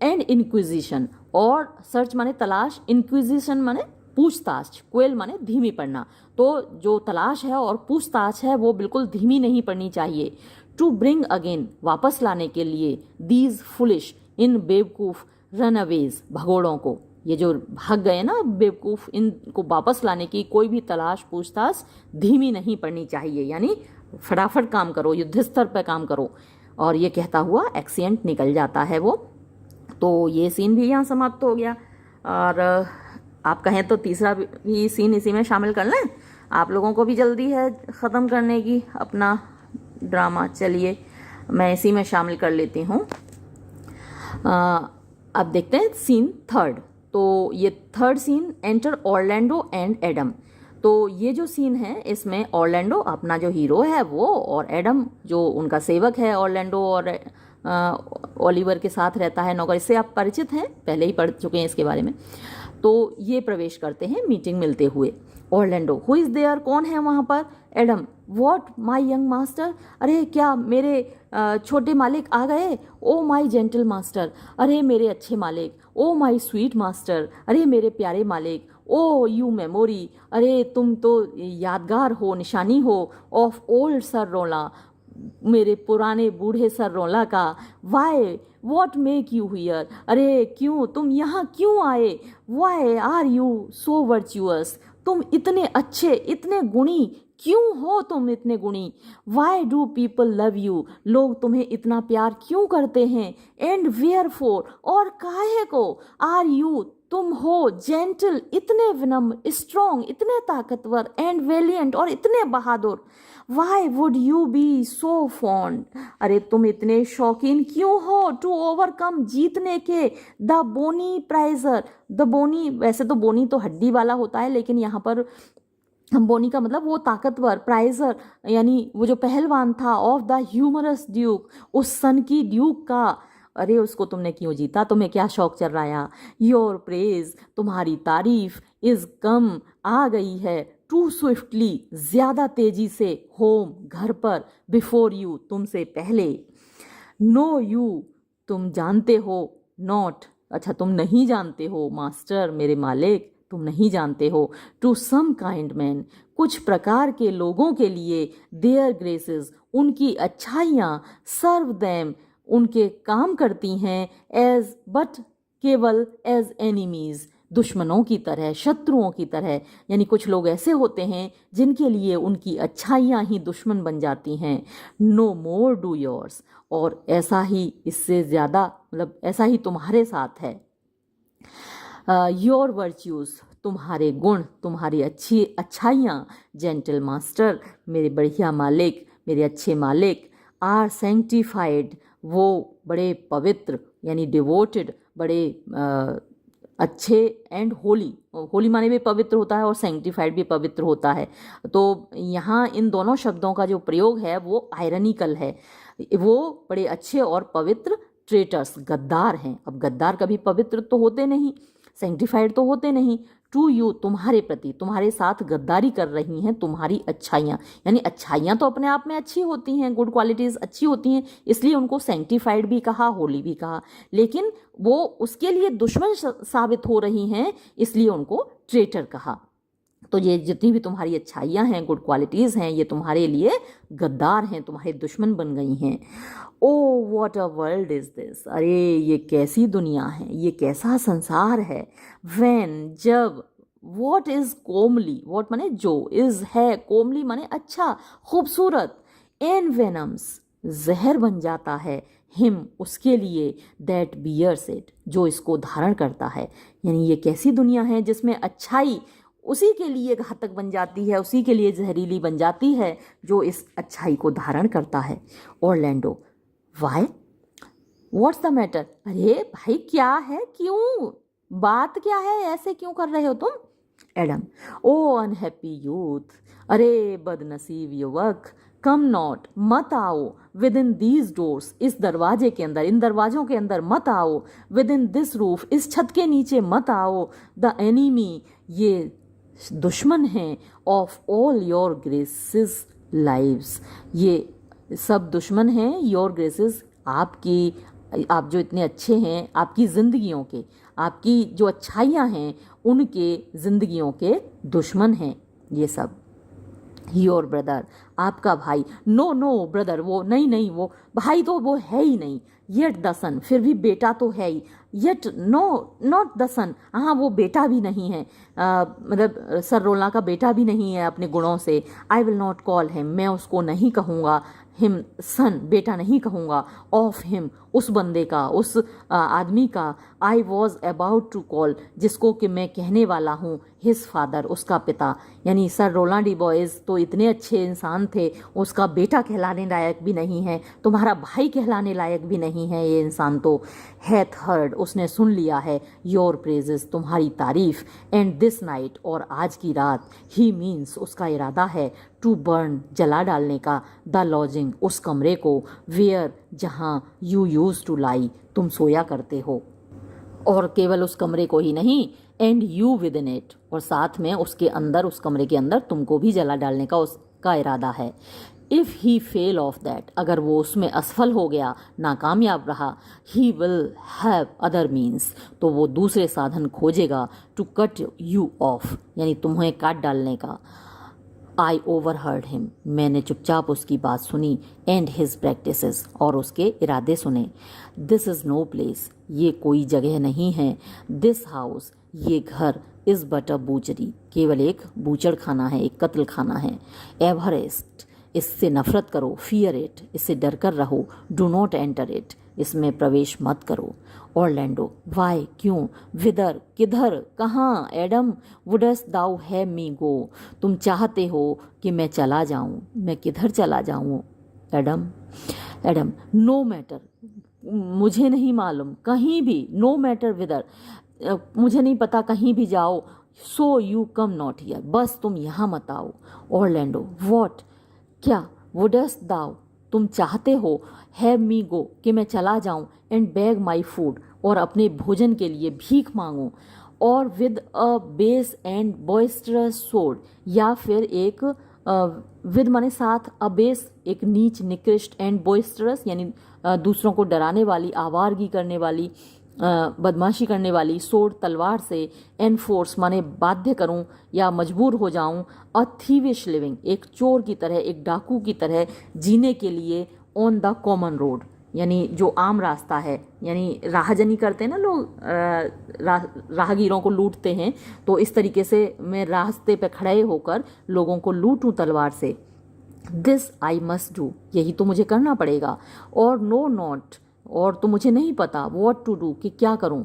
and inquisition, और सर्च माने तलाश, इंक्विजिशन माने पूछताछ, क्वेल माने धीमी पड़ना। तो जो तलाश है और पूछताछ है वो बिल्कुल धीमी नहीं पड़नी चाहिए। टू ब्रिंग अगेन, वापस लाने के लिए, दीज फुलिश, इन बेवकूफ़ रनअवेज, भगोड़ों को, ये जो भाग गए ना बेवकूफ़, इनको वापस लाने की कोई भी तलाश पूछताछ धीमी नहीं पड़नी चाहिए, यानी फटाफट काम करो, युद्ध स्तर पर काम करो। और ये कहता हुआ एक्सीडेंट निकल जाता है वो। तो ये सीन भी यहाँ समाप्त हो गया। और आप कहें तो तीसरा भी सीन इसी में शामिल कर लें, आप लोगों को भी जल्दी है ख़त्म करने की अपना ड्रामा। चलिए मैं इसी में शामिल कर लेती हूँ। अब देखते हैं सीन थर्ड। तो ये third scene, enter Orlando and Adam. तो ये जो सीन है इसमें ऑरलैंडो अपना जो हीरो है वो, और एडम जो उनका सेवक है ऑरलैंडो और ओलिवर के साथ रहता है नौकर, इससे आप परिचित हैं, पहले ही पढ़ चुके हैं इसके बारे में। तो ये प्रवेश करते हैं मीटिंग मिलते हुए। ऑरलैंडो, हु इज़ देयर, कौन है वहाँ पर? Adam, what my young master, अरे क्या मेरे छोटे मालिक आ गए? ओ माय जेंटल मास्टर, अरे मेरे अच्छे मालिक। ओ माय स्वीट मास्टर, अरे मेरे प्यारे मालिक। ओ यू मेमोरी, अरे तुम तो यादगार हो, निशानी हो, ऑफ ओल्ड सर रोला, मेरे पुराने बूढ़े सर रोला का। Why what make you here, अरे क्यों तुम यहाँ क्यों आए? Why are you so virtuous, तुम इतने अच्छे, इतने गुणी क्यों हो, तुम इतने गुणी? Why do people love you, लोग तुम्हें इतना प्यार क्यों करते हैं? एंड वेयर फोर, और काहे को? आर यू, तुम हो जेंटल, इतने विनम्र, स्ट्रॉन्ग, इतने ताकतवर, एंड वेलियंट, और इतने बहादुर। Why would you be so fond, अरे तुम इतने शौकीन क्यों हो? टू ओवरकम, जीतने के। द बोनी प्राइजर, द बोनी, वैसे तो बोनी तो हड्डी वाला होता है, लेकिन यहाँ पर बोनी का मतलब वो ताकतवर, प्राइजर यानी वो जो पहलवान था, ऑफ द ह्यूमरस ड्यूक, उस सन की ड्यूक का। अरे उसको तुमने क्यों जीता, तुम्हें क्या शौक चल रहा? योर प्रेज, तुम्हारी तारीफ, इज कम, आ गई है, टू स्विफ्टली, ज्यादा तेजी से, होम, घर पर, बिफोर यू, तुमसे पहले, नो यू, तुम जानते हो, नॉट, अच्छा तुम नहीं जानते हो, मास्टर, मेरे मालिक, तुम नहीं जानते हो, टू सम काइंड मैन, कुछ प्रकार के लोगों के लिए, देयर ग्रेसेस, उनकी अच्छाइयाँ, सर्व दैम, उनके काम करती हैं, एज बट, केवल, एज एनिमीज, दुश्मनों की तरह, शत्रुओं की तरह, यानी कुछ लोग ऐसे होते हैं जिनके लिए उनकी अच्छाइयाँ ही दुश्मन बन जाती हैं। नो मोर डू योर्स, और ऐसा ही, इससे ज़्यादा, मतलब ऐसा ही तुम्हारे साथ है। योर वर्च्यूज़, तुम्हारे गुण, तुम्हारी अच्छी अच्छाइयाँ, जेंटल मास्टर, मेरे बढ़िया मालिक, मेरे अच्छे मालिक, आर सेंटिफाइड, वो बड़े पवित्र यानी डिवोटेड, बड़े अच्छे, एंड होली, होली माने भी पवित्र होता है और सेंटिफाइड भी पवित्र होता है। तो यहाँ इन दोनों शब्दों का जो प्रयोग है वो आयरनिकल है। वो बड़े अच्छे और पवित्र, ट्रेटर्स, गद्दार हैं। अब गद्दार कभी पवित्र तो होते नहीं, सेंटिफाइड तो होते नहीं। टू यू, तुम्हारे प्रति, तुम्हारे साथ गद्दारी कर रही हैं तुम्हारी अच्छाइयाँ, यानी अच्छाइयाँ तो अपने आप में अच्छी होती हैं, गुड क्वालिटीज़ अच्छी होती हैं, इसलिए उनको सेंटिफाइड भी कहा, होली भी कहा, लेकिन वो उसके लिए दुश्मन साबित हो रही हैं, इसलिए उनको ट्रेटर कहा। तो ये जितनी भी तुम्हारी अच्छाइयाँ हैं, गुड क्वालिटीज़ हैं, ये तुम्हारे लिए गद्दार हैं, तुम्हारे दुश्मन बन गई हैं। Oh what a world is this, अरे ये कैसी दुनिया है, ये कैसा संसार है। व्हेन, जब, व्हाट इज़ कोमली, व्हाट माने जो, इज़ है, कोमली माने अच्छा, खूबसूरत, एन वेनम्स, जहर बन जाता है, हिम, उसके लिए, दैट बियर्स इट, जो इसको धारण करता है। यानी ये कैसी दुनिया है जिसमें अच्छाई उसी के लिए घातक बन जाती है, उसी के लिए जहरीली बन जाती है जो इस अच्छाई को धारण करता है। Orlando, why, what's the matter, अरे भाई क्या है, क्यों, बात क्या है, ऐसे क्यों कर रहे हो तुम? एडम, ओ अनहैप्पी यूथ, अरे बदनसीब युवक, कम नॉट, मत आओ, विद इन दीज डोर्स, इस दरवाजे के अंदर, इन दरवाजों के अंदर मत आओ, विद इन दिस रूफ, इस छत के नीचे मत आओ, द एनिमी, ये दुश्मन हैं, of all your graces lives, ये सब दुश्मन हैं, योर ग्रेसेस, आपकी, आप जो इतने अच्छे हैं, आपकी ज़िंदगियों के, आपकी जो अच्छाइयाँ हैं उनके ज़िंदगियों के दुश्मन हैं ये सब। योर ब्रदर, आपका भाई, नो नो ब्रदर, वो नहीं नहीं, वो भाई तो वो है ही नहीं, येट द सन, फिर भी बेटा तो है ही, येट नो नॉट द सन, हाँ वो बेटा भी नहीं है, मतलब सर रोला का बेटा भी नहीं है अपने गुणों से। I will not call him, मैं उसको नहीं कहूँगा, हिम सन, बेटा नहीं कहूँगा, ऑफ हिम, उस बंदे का, उस आदमी का, I was about to call, जिसको कि मैं कहने वाला हूँ, हिज फादर, उसका पिता। यानी सर रोलांड डी बॉयज़ तो इतने अच्छे इंसान थे, उसका बेटा कहलाने लायक भी नहीं है, तुम्हारा भाई कहलाने लायक भी नहीं है ये इंसान तो। हैथ हर्ड, उसने सुन लिया है, योर प्रेजेस, तुम्हारी तारीफ, एंड दिस नाइट, और आज की रात, ही मीन्स, उसका इरादा है, टू बर्न, जला डालने का, द लॉजिंग, उस कमरे को, वेयर, जहाँ, यू यूज टू लाई, तुम सोया करते हो, और केवल उस कमरे को ही नहीं, and you with in it, और साथ में उसके अंदर, उस कमरे के अंदर तुमको भी जला डालने का उसका इरादा है। If he fell off that, अगर वो उसमें असफल हो गया, नाकामयाब रहा, he will have other means, तो वो दूसरे साधन खोजेगा, टू कट यू ऑफ, यानी तुम्हें काट डालने का। आई ओवर हर्ड हिम, मैंने चुपचाप उसकी बात सुनी, एंड हिज प्रैक्टिसेस, और उसके इरादे सुने। दिस इज़ नो प्लेस, ये कोई जगह नहीं है, दिस हाउस, ये घर, इज़ बट अ बूचरी, केवल एक बूचड़ खाना है, एक कत्ल खाना है। एवरेस्ट, इससे नफरत करो, फियर इट, इससे डर कर रहो, डू नॉट एंटर इट, इसमें प्रवेश मत करो। ऑरलैंडो, वाई, क्यों, विदर, किधर, कहाँ, एडम, वुडस्ट दाउ हैव मी गो, तुम चाहते हो कि मैं चला जाऊँ, मैं किधर चला जाऊँ एडम। एडम, नो मैटर, मुझे नहीं मालूम, कहीं भी, नो मैटर विदर, मुझे नहीं पता, कहीं भी जाओ, so you come not here, बस तुम यहाँ मत आओ। ऑरलैंडो, वॉट, क्या, वुडस्ट दाउ, तुम चाहते हो, हैव मी गो, कि मैं चला जाऊं, एंड बैग माई फूड, और अपने भोजन के लिए भीख मांगूं, और with a base and boisterous sword, या फिर एक विद माने साथ, अ बेस, एक नीच, निकृष्ट, एंड बॉइस्टरस यानी दूसरों को डराने वाली, आवारगी करने वाली, बदमाशी करने वाली, सोर्ड, तलवार से, एनफोर्स माने बाध्य करूं या मजबूर हो जाऊं, अ थीविश लिविंग, एक चोर की तरह, एक डाकू की तरह जीने के लिए, ऑन द कॉमन रोड, यानी जो आम रास्ता है, यानी राहजनी करते हैं ना लोग, राहगीरों को लूटते हैं, तो इस तरीके से मैं रास्ते पे खड़े होकर लोगों को लूटूं तलवार से। दिस आई मस्ट डू, यही तो मुझे करना पड़ेगा। और नो नॉट, और तो मुझे नहीं पता, वॉट टू डू, कि क्या करूं।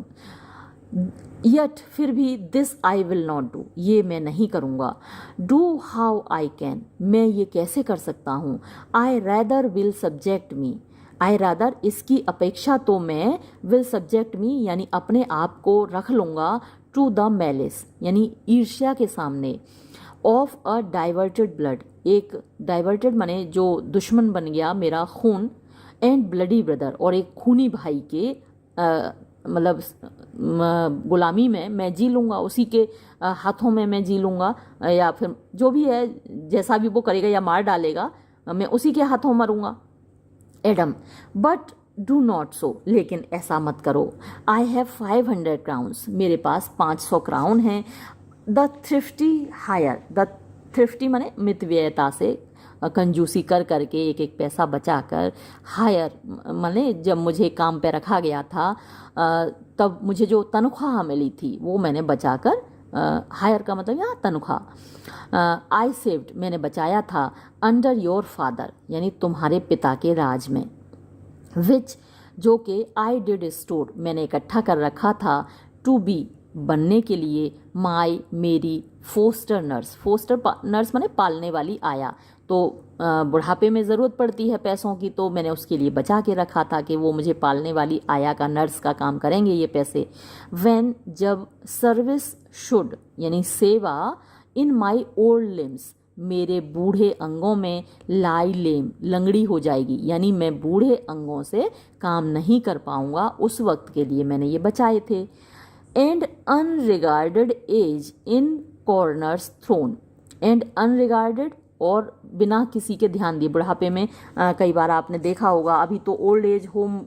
यट, फिर भी, this I will not do, ये मैं नहीं करूँगा। डू हाउ आई कैन, मैं ये कैसे कर सकता हूँ। आई rather will subject me, I rather, इसकी अपेक्षा तो मैं, विल सब्जेक्ट मी, यानी अपने आप को रख लूँगा, टू द मैलिस, यानी ईर्ष्या के सामने, ऑफ अ डाइवर्टेड ब्लड, एक डाइवर्टेड माने जो दुश्मन बन गया मेरा खून, एंड ब्लडी ब्रदर, और एक खूनी भाई के मतलब गुलामी में मैं जी लूँगा, उसी के हाथों में मैं जी लूँगा, या फिर जो भी है, जैसा भी वो करेगा या मार डालेगा, मैं उसी के हाथों मरूँगा। Adam, but do not so, लेकिन ऐसा मत करो। आई हैव 500 क्राउन्स, मेरे पास 500 क्राउन हैं। The thrifty hire, the thrifty माने मितव्ययता से, कंजूसी कर करके, एक एक पैसा बचा कर, हायर माने जब मुझे काम पे रखा गया था तब मुझे जो तनख्वाह मिली थी वो मैंने बचा कर, हायर का मतलब यहाँ तनख्वाह, आई सेव्ड, मैंने बचाया था, अंडर योर फादर, यानी तुम्हारे पिता के राज में, विच, जो कि आई डिड स्टोर, मैंने इकट्ठा कर रखा था, टू बी, बनने के लिए, माई, मेरी, फोस्टर नर्स, फोस्टर नर्स माने पालने वाली आया, तो बुढ़ापे में ज़रूरत पड़ती है पैसों की, तो मैंने उसके लिए बचा के रखा था कि वो मुझे पालने वाली आया का, नर्स का काम करेंगे ये पैसे। व्हेन, जब, सर्विस शुड, यानी सेवा, इन माई ओल्ड लिम्स, मेरे बूढ़े अंगों में, लाई लेम, लंगड़ी हो जाएगी, यानी मैं बूढ़े अंगों से काम नहीं कर पाऊँगा, उस वक्त के लिए मैंने ये बचाए थे। And unregarded age in corners thrown, and unregarded, और बिना किसी के ध्यान दिए। बुढ़ापे में कई बार आपने देखा होगा, अभी तो ओल्ड एज होम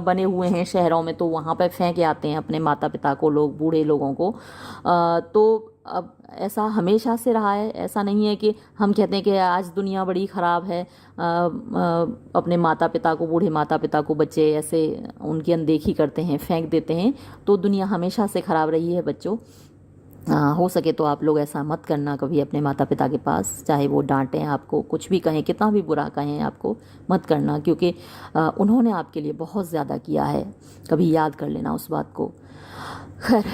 बने हुए हैं शहरों में, तो वहाँ पर फेंक आते हैं अपने माता पिता को लोग, बूढ़े लोगों को। तो अब ऐसा हमेशा से रहा है, ऐसा नहीं है कि हम कहते हैं कि आज दुनिया बड़ी ख़राब है, अपने माता पिता को, बूढ़े माता पिता को बच्चे ऐसे उनकी अनदेखी करते हैं, फेंक देते हैं। तो दुनिया हमेशा से ख़राब रही है बच्चों। हो सके तो आप लोग ऐसा मत करना कभी अपने माता पिता के पास, चाहे वो डांटें आपको, कुछ भी कहें, कितना भी बुरा कहें आपको, मत करना, क्योंकि उन्होंने आपके लिए बहुत ज़्यादा किया है। कभी याद कर लेना उस बात को। खैर,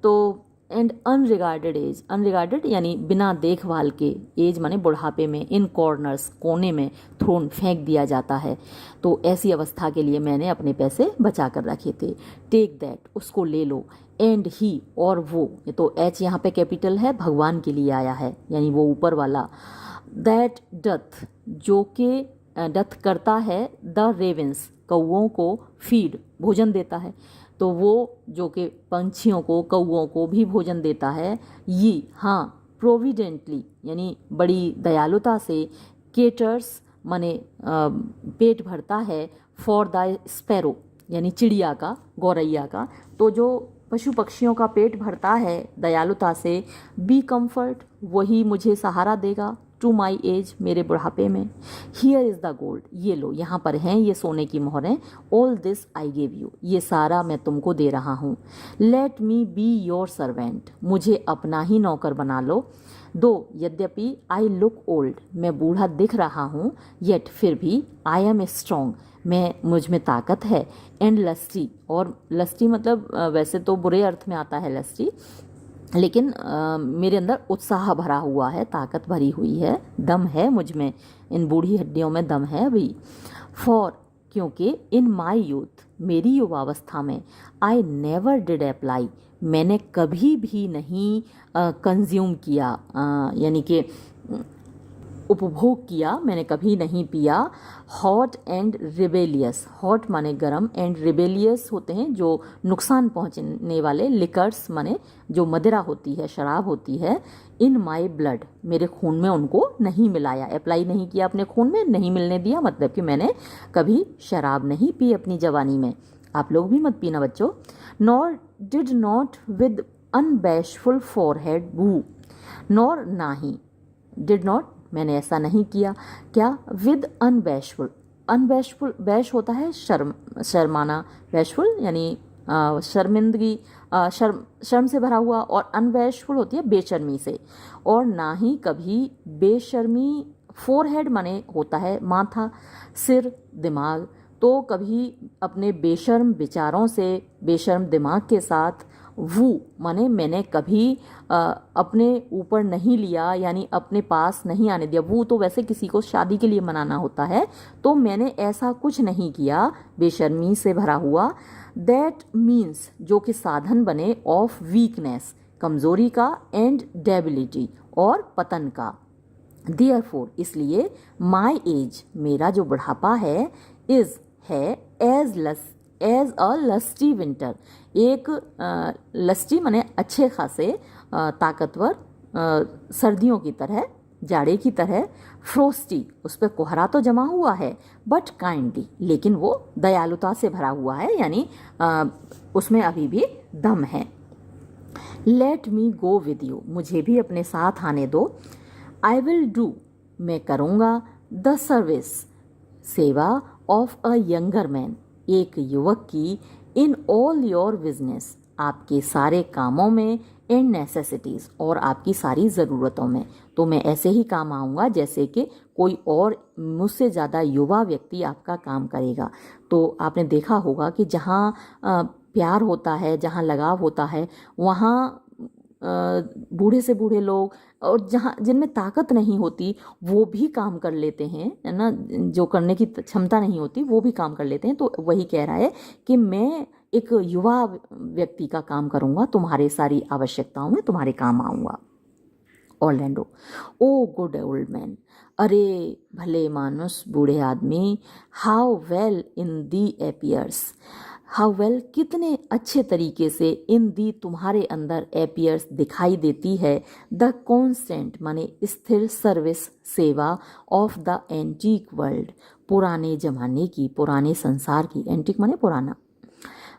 तो एंड अनरिगार्डेड एज, अनरिगार्डेड यानी बिना देखभाल के, एज माने बुढ़ापे में, इन कॉर्नर्स, कोने में थ्रोन, फेंक दिया जाता है। तो ऐसी अवस्था के लिए मैंने अपने पैसे बचा कर रखे थे। टेक दैट, उसको ले लो। एंड ही, और वो, तो एच यहाँ पे कैपिटल है, भगवान के लिए आया है, यानी वो ऊपर वाला। दैट डथ, जो कि डथ करता है, द रेवेंस, कौओं को, फीड, भोजन देता है। तो वो जो कि पंछियों को, कौओं को भी भोजन देता है। ये, हाँ, प्रोविडेंटली यानी बड़ी दयालुता से, केटर्स माने पेट भरता है, फॉर द स्पैरो यानी चिड़िया का, गौरैया का। तो जो पशु पक्षियों का पेट भरता है दयालुता से, बी कम्फर्ट, वही मुझे सहारा देगा, टू माई एज, मेरे बुढ़ापे में। हियर इज़ द गोल्ड, ये लो, यहाँ पर हैं ये सोने की मोहरें। All this I give you, ये सारा मैं तुमको दे रहा हूँ। Let me be your servant, मुझे अपना ही नौकर बना लो। दो, यद्यपि आई लुक ओल्ड, मैं बूढ़ा दिख रहा हूँ, येट, फिर भी, आई एम स्ट्रॉन्ग, मैं, मुझ में ताकत है। एंड लस्टी, और लस्टी मतलब वैसे तो बुरे अर्थ में आता है लस्टी, लेकिन मेरे अंदर उत्साह भरा हुआ है, ताकत भरी हुई है, दम है मुझ में, इन बूढ़ी हड्डियों में दम है अभी। फॉर, क्योंकि, इन माई यूथ, मेरी युवावस्था में, आई नेवर डिड अप्लाई, मैंने कभी भी नहीं कंज्यूम किया, यानी कि उपभोग किया, मैंने कभी नहीं पिया। हॉट एंड रिबेलियस, हॉट माने गरम, एंड रिबेलियस होते हैं जो नुकसान पहुंचने वाले, लिकर्स माने जो मदिरा होती है, शराब होती है। इन माई ब्लड, मेरे खून में उनको नहीं मिलाया, अप्लाई नहीं किया अपने खून में, नहीं मिलने दिया, मतलब कि मैंने कभी शराब नहीं पी अपनी जवानी में। आप लोग भी मत पीना बच्चों। Nor did not with unbashful forehead woo, nor, ना ही, डिड नॉट, मैंने ऐसा नहीं किया, क्या, विद अनबैशफुल, अनबैशफुल, बैश होता है शर्म, शर्माना, बैशफुल यानी शर्मिंदगी, शर्म से भरा हुआ, और अनबैशफुल होती है बेशर्मी से। और ना ही कभी बेशर्मी, फोरहेड माने होता है माथा, सिर, दिमाग, तो कभी अपने बेशर्म विचारों से, बेशर्म दिमाग के साथ, वो माने मैंने कभी अपने ऊपर नहीं लिया, यानी अपने पास नहीं आने दिया। वो तो वैसे किसी को शादी के लिए मनाना होता है, तो मैंने ऐसा कुछ नहीं किया बेशर्मी से भरा हुआ। दैट मीन्स, जो कि साधन बने, ऑफ वीकनेस, कमज़ोरी का, एंड डेबिलिटी, और पतन का। देयरफॉर, इसलिए, माई एज, मेरा जो बुढ़ापा है, इज़, है, एज अ लस्टी विंटर, एक लस्टी माने अच्छे खासे ताकतवर सर्दियों की तरह, जाड़े की तरह। फ्रोस्टी, उस पर कोहरा तो जमा हुआ है, बट काइंडली, लेकिन वो दयालुता से भरा हुआ है, यानी उसमें अभी भी दम है। Let me go with you, मुझे भी अपने साथ आने दो। आई विल डू, मैं करूँगा, द सर्विस, सेवा, ऑफ अ यंगर मैन, एक युवक की, इन ऑल योर बिजनेस, आपके सारे कामों में, एंड नेसेसिटीज़, और आपकी सारी ज़रूरतों में। तो मैं ऐसे ही काम आऊँगा जैसे कि कोई और मुझसे ज़्यादा युवा व्यक्ति आपका काम करेगा। तो आपने देखा होगा कि जहाँ प्यार होता है, जहाँ लगाव होता है, वहाँ बूढ़े से बूढ़े लोग, और जहाँ जिनमें ताकत नहीं होती, वो भी काम कर लेते हैं, है ना, जो करने की क्षमता नहीं होती वो भी काम कर लेते हैं। तो वही कह रहा है कि मैं एक युवा व्यक्ति का काम करूँगा, तुम्हारे सारी आवश्यकताओं में तुम्हारे काम आऊँगा। ऑर्लैंडो, ओ गुड ओल्ड मैन, अरे भले मानुस बूढ़े आदमी, how well in the appears, how well कितने अच्छे तरीके से इन दी तुम्हारे अंदर एपियर्स दिखाई देती है द कॉन्स्टेंट माने स्थिर सर्विस सेवा ऑफ द एंटीक वर्ल्ड, पुराने जमाने की, पुराने संसार की, एंटीक माने पुराना।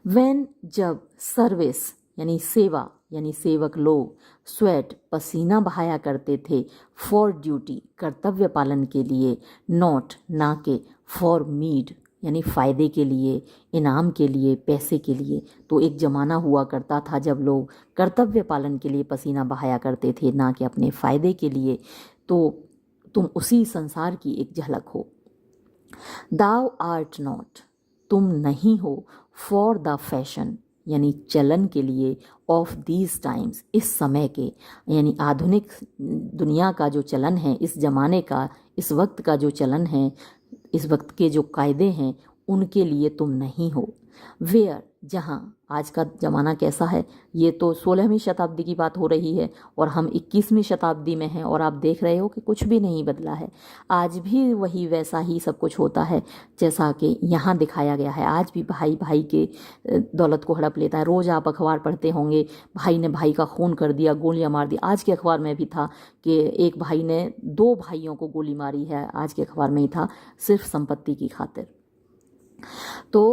व्हेन जब सर्विस यानी सेवा यानी सेवक लोग स्वेट पसीना बहाया करते थे फॉर ड्यूटी कर्तव्य पालन के लिए, नॉट ना के, फॉर मीड यानी फ़ायदे के लिए, इनाम के लिए, पैसे के लिए। तो एक ज़माना हुआ करता था जब लोग कर्तव्य पालन के लिए पसीना बहाया करते थे, ना कि अपने फ़ायदे के लिए। तो तुम उसी संसार की एक झलक हो। दाउ आर्ट नॉट, तुम नहीं हो, फॉर द फैशन यानी चलन के लिए, ऑफ दीज टाइम्स इस समय के, यानी आधुनिक दुनिया का जो चलन है, इस ज़माने का, इस वक्त का जो चलन है, इस वक्त के जो कायदे हैं उनके लिए तुम नहीं हो। वेयर जहाँ, आज का ज़माना कैसा है, ये तो 16वीं शताब्दी की बात हो रही है और हम 21वीं शताब्दी में हैं और आप देख रहे हो कि कुछ भी नहीं बदला है। आज भी वही वैसा ही सब कुछ होता है जैसा कि यहाँ दिखाया गया है। आज भी भाई भाई के दौलत को हड़प लेता है। रोज़ आप अखबार पढ़ते होंगे, भाई ने भाई का खून कर दिया, गोलियाँ मार दी। आज के अखबार में भी था कि एक भाई ने 2 भाइयों को गोली मारी है, आज के अखबार में ही था, सिर्फ संपत्ति की खातिर। तो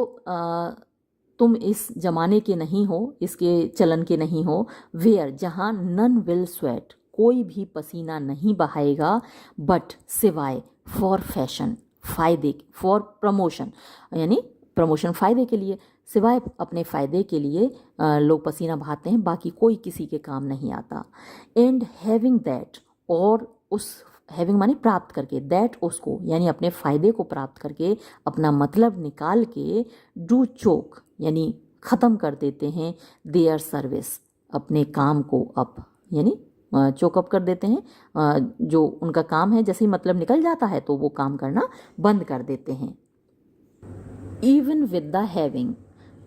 तुम इस जमाने के नहीं हो, इसके चलन के नहीं हो। वेयर जहाँ नन विल स्वेट, कोई भी पसीना नहीं बहाएगा, बट सिवाय फॉर फैशन फ़ायदे, फॉर प्रमोशन यानी प्रमोशन फ़ायदे के लिए, सिवाय अपने फ़ायदे के लिए लोग पसीना बहाते हैं, बाकी कोई किसी के काम नहीं आता। एंड हैविंग दैट, और उस हैविंग माने प्राप्त करके, दैट उसको यानी अपने फ़ायदे को प्राप्त करके, अपना मतलब निकाल के, डू चोक यानी ख़त्म कर देते हैं, देयर सर्विस अपने काम को अप यानी चोकअप कर देते हैं। जो उनका काम है जैसे ही मतलब निकल जाता है तो वो काम करना बंद कर देते हैं। Even with the having,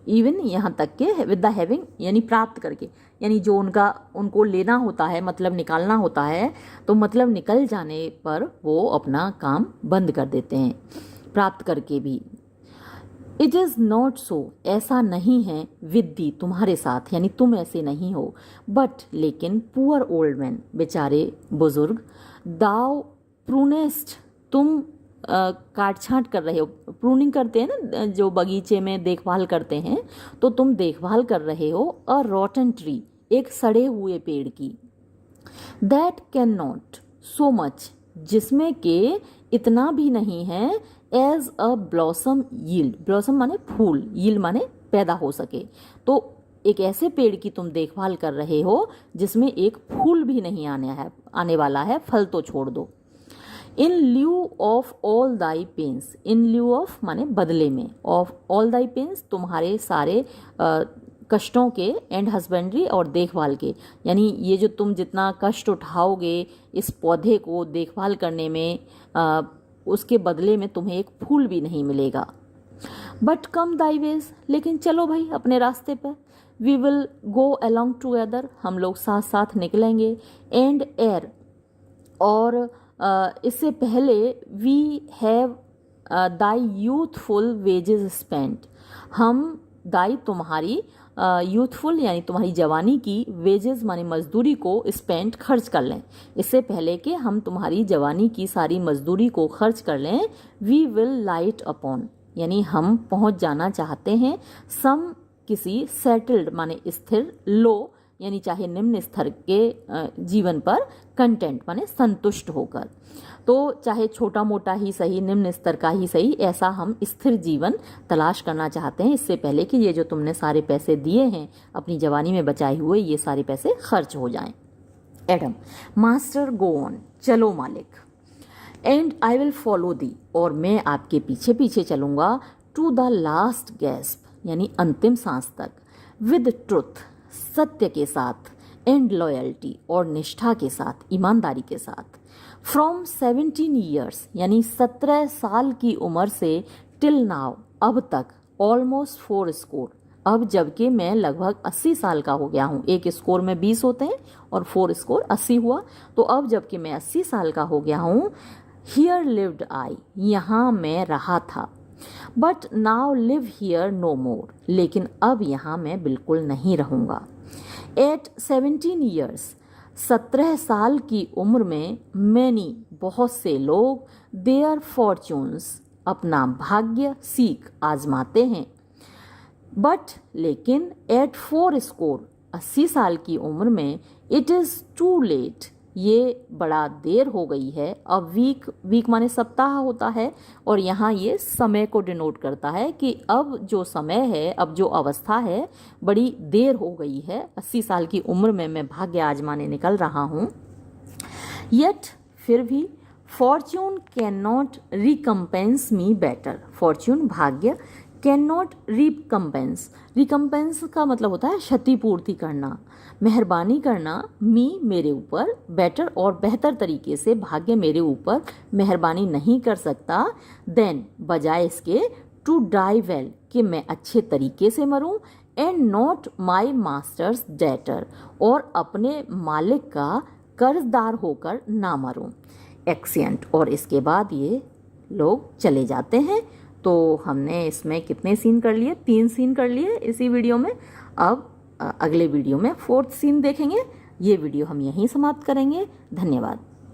even यहाँ तक के विद द हैविंग यानी प्राप्त करके, यानी जो उनको लेना होता है, मतलब निकालना होता है, तो मतलब निकल जाने पर वो अपना काम बंद कर देते हैं, प्राप्त करके भी। इट इज़ नॉट सो, ऐसा नहीं है, विद दी तुम्हारे साथ यानी तुम ऐसे नहीं हो, बट लेकिन पुअर ओल्ड मैन बेचारे बुजुर्ग, दाउ प्रूनेस्ट तुम काट छाँट कर रहे हो, प्रूनिंग करते हैं ना जो बगीचे में देखभाल करते हैं, तो तुम देखभाल कर रहे हो अ रॉटन ट्री एक सड़े हुए पेड़ की, that can not so much जिसमें के इतना भी नहीं है, as a blossom yield, blossom माने फूल, यील्ड माने पैदा हो सके। तो एक ऐसे पेड़ की तुम देखभाल कर रहे हो जिसमें एक फूल भी नहीं आने वाला है, फल तो छोड़ दो। In lieu of all thy pains, in lieu of माने बदले में, ऑफ ऑल दाई पेन्स तुम्हारे सारे कष्टों के, एंड हस्बेंड्री और देखभाल के, यानी ये जो तुम जितना कष्ट उठाओगे इस पौधे को देखभाल करने में, उसके बदले में तुम्हें एक फूल भी नहीं मिलेगा। बट कम दाई वेज, लेकिन चलो भाई अपने रास्ते पर, we will go along together, हम लोग साथ साथ निकलेंगे, एंड एयर, और इससे पहले we have thy youthful wages spent, हम दाई तुम्हारी यूथफुल यानी तुम्हारी जवानी की वेजेस माने मजदूरी को स्पेंड खर्च कर लें, इससे पहले कि हम तुम्हारी जवानी की सारी मजदूरी को खर्च कर लें। वी विल लाइट अपॉन यानी हम पहुंच जाना चाहते हैं, सम किसी सेटल्ड माने स्थिर, लो यानी चाहे निम्न स्तर के जीवन पर, कंटेंट माने संतुष्ट होकर। तो चाहे छोटा मोटा ही सही, निम्न स्तर का ही सही, ऐसा हम स्थिर जीवन तलाश करना चाहते हैं, इससे पहले कि ये जो तुमने सारे पैसे दिए हैं अपनी जवानी में बचाए हुए, ये सारे पैसे खर्च हो जाएं। एडम, मास्टर गो ऑन, चलो मालिक, and I will follow the, और मैं आपके पीछे पीछे चलूँगा, टू द लास्ट गैस्प यानी अंतिम सांस तक, विद ट्रुथ सत्य के साथ, एंड लॉयल्टी और निष्ठा के साथ, ईमानदारी के साथ, फ्रॉम 17 ईयर्स यानी 17 साल की उम्र से, टिल नाउ अब तक, ऑलमोस्ट 4 स्कोर, अब जबकि मैं लगभग 80 साल का हो गया हूँ, एक स्कोर में 20 होते हैं और 4 स्कोर 80 हुआ, तो अब जबकि मैं 80 साल का हो गया हूँ, हियर लिव्ड आई, यहाँ मैं रहा था, but now live here no more, लेकिन अब यहाँ मैं बिल्कुल नहीं रहूँगा। एट 17 ईयर्स, 17 साल की उम्र में, मैनी बहुत से लोग, देयर फॉर्च्यून्स अपना भाग्य सीख आजमाते हैं। बट लेकिन एट 4 स्कोर, 80 साल की उम्र में, इट इज़ टू लेट, ये बड़ा देर हो गई है। अब वीक माने सप्ताह होता है और यहाँ ये समय को डिनोट करता है कि अब जो समय है, अब जो अवस्था है, बड़ी देर हो गई है। 80 साल की उम्र में मैं भाग्य आजमाने निकल रहा हूँ। येट, फिर भी, Fortune can not recompense me better, Fortune भाग्य, कैन नॉट रिकम्पेंस, रिकम्पेंस का मतलब होता है क्षतिपूर्ति करना, मेहरबानी करना, मी मेरे ऊपर, बेटर और बेहतर तरीके से भाग्य मेरे ऊपर मेहरबानी नहीं कर सकता, देन बजाय इसके, टू डाई वेल, कि मैं अच्छे तरीके से मरूं, and not my masters debtor, और अपने मालिक का कर्जदार होकर ना मरूं। एक्सेंट, और इसके बाद ये लोग चले जाते हैं। तो हमने इसमें कितने सीन कर लिए? 3 सीन कर लिए इसी वीडियो में। अब अगले वीडियो में 4th सीन देखेंगे। ये वीडियो हम यहीं समाप्त करेंगे। धन्यवाद।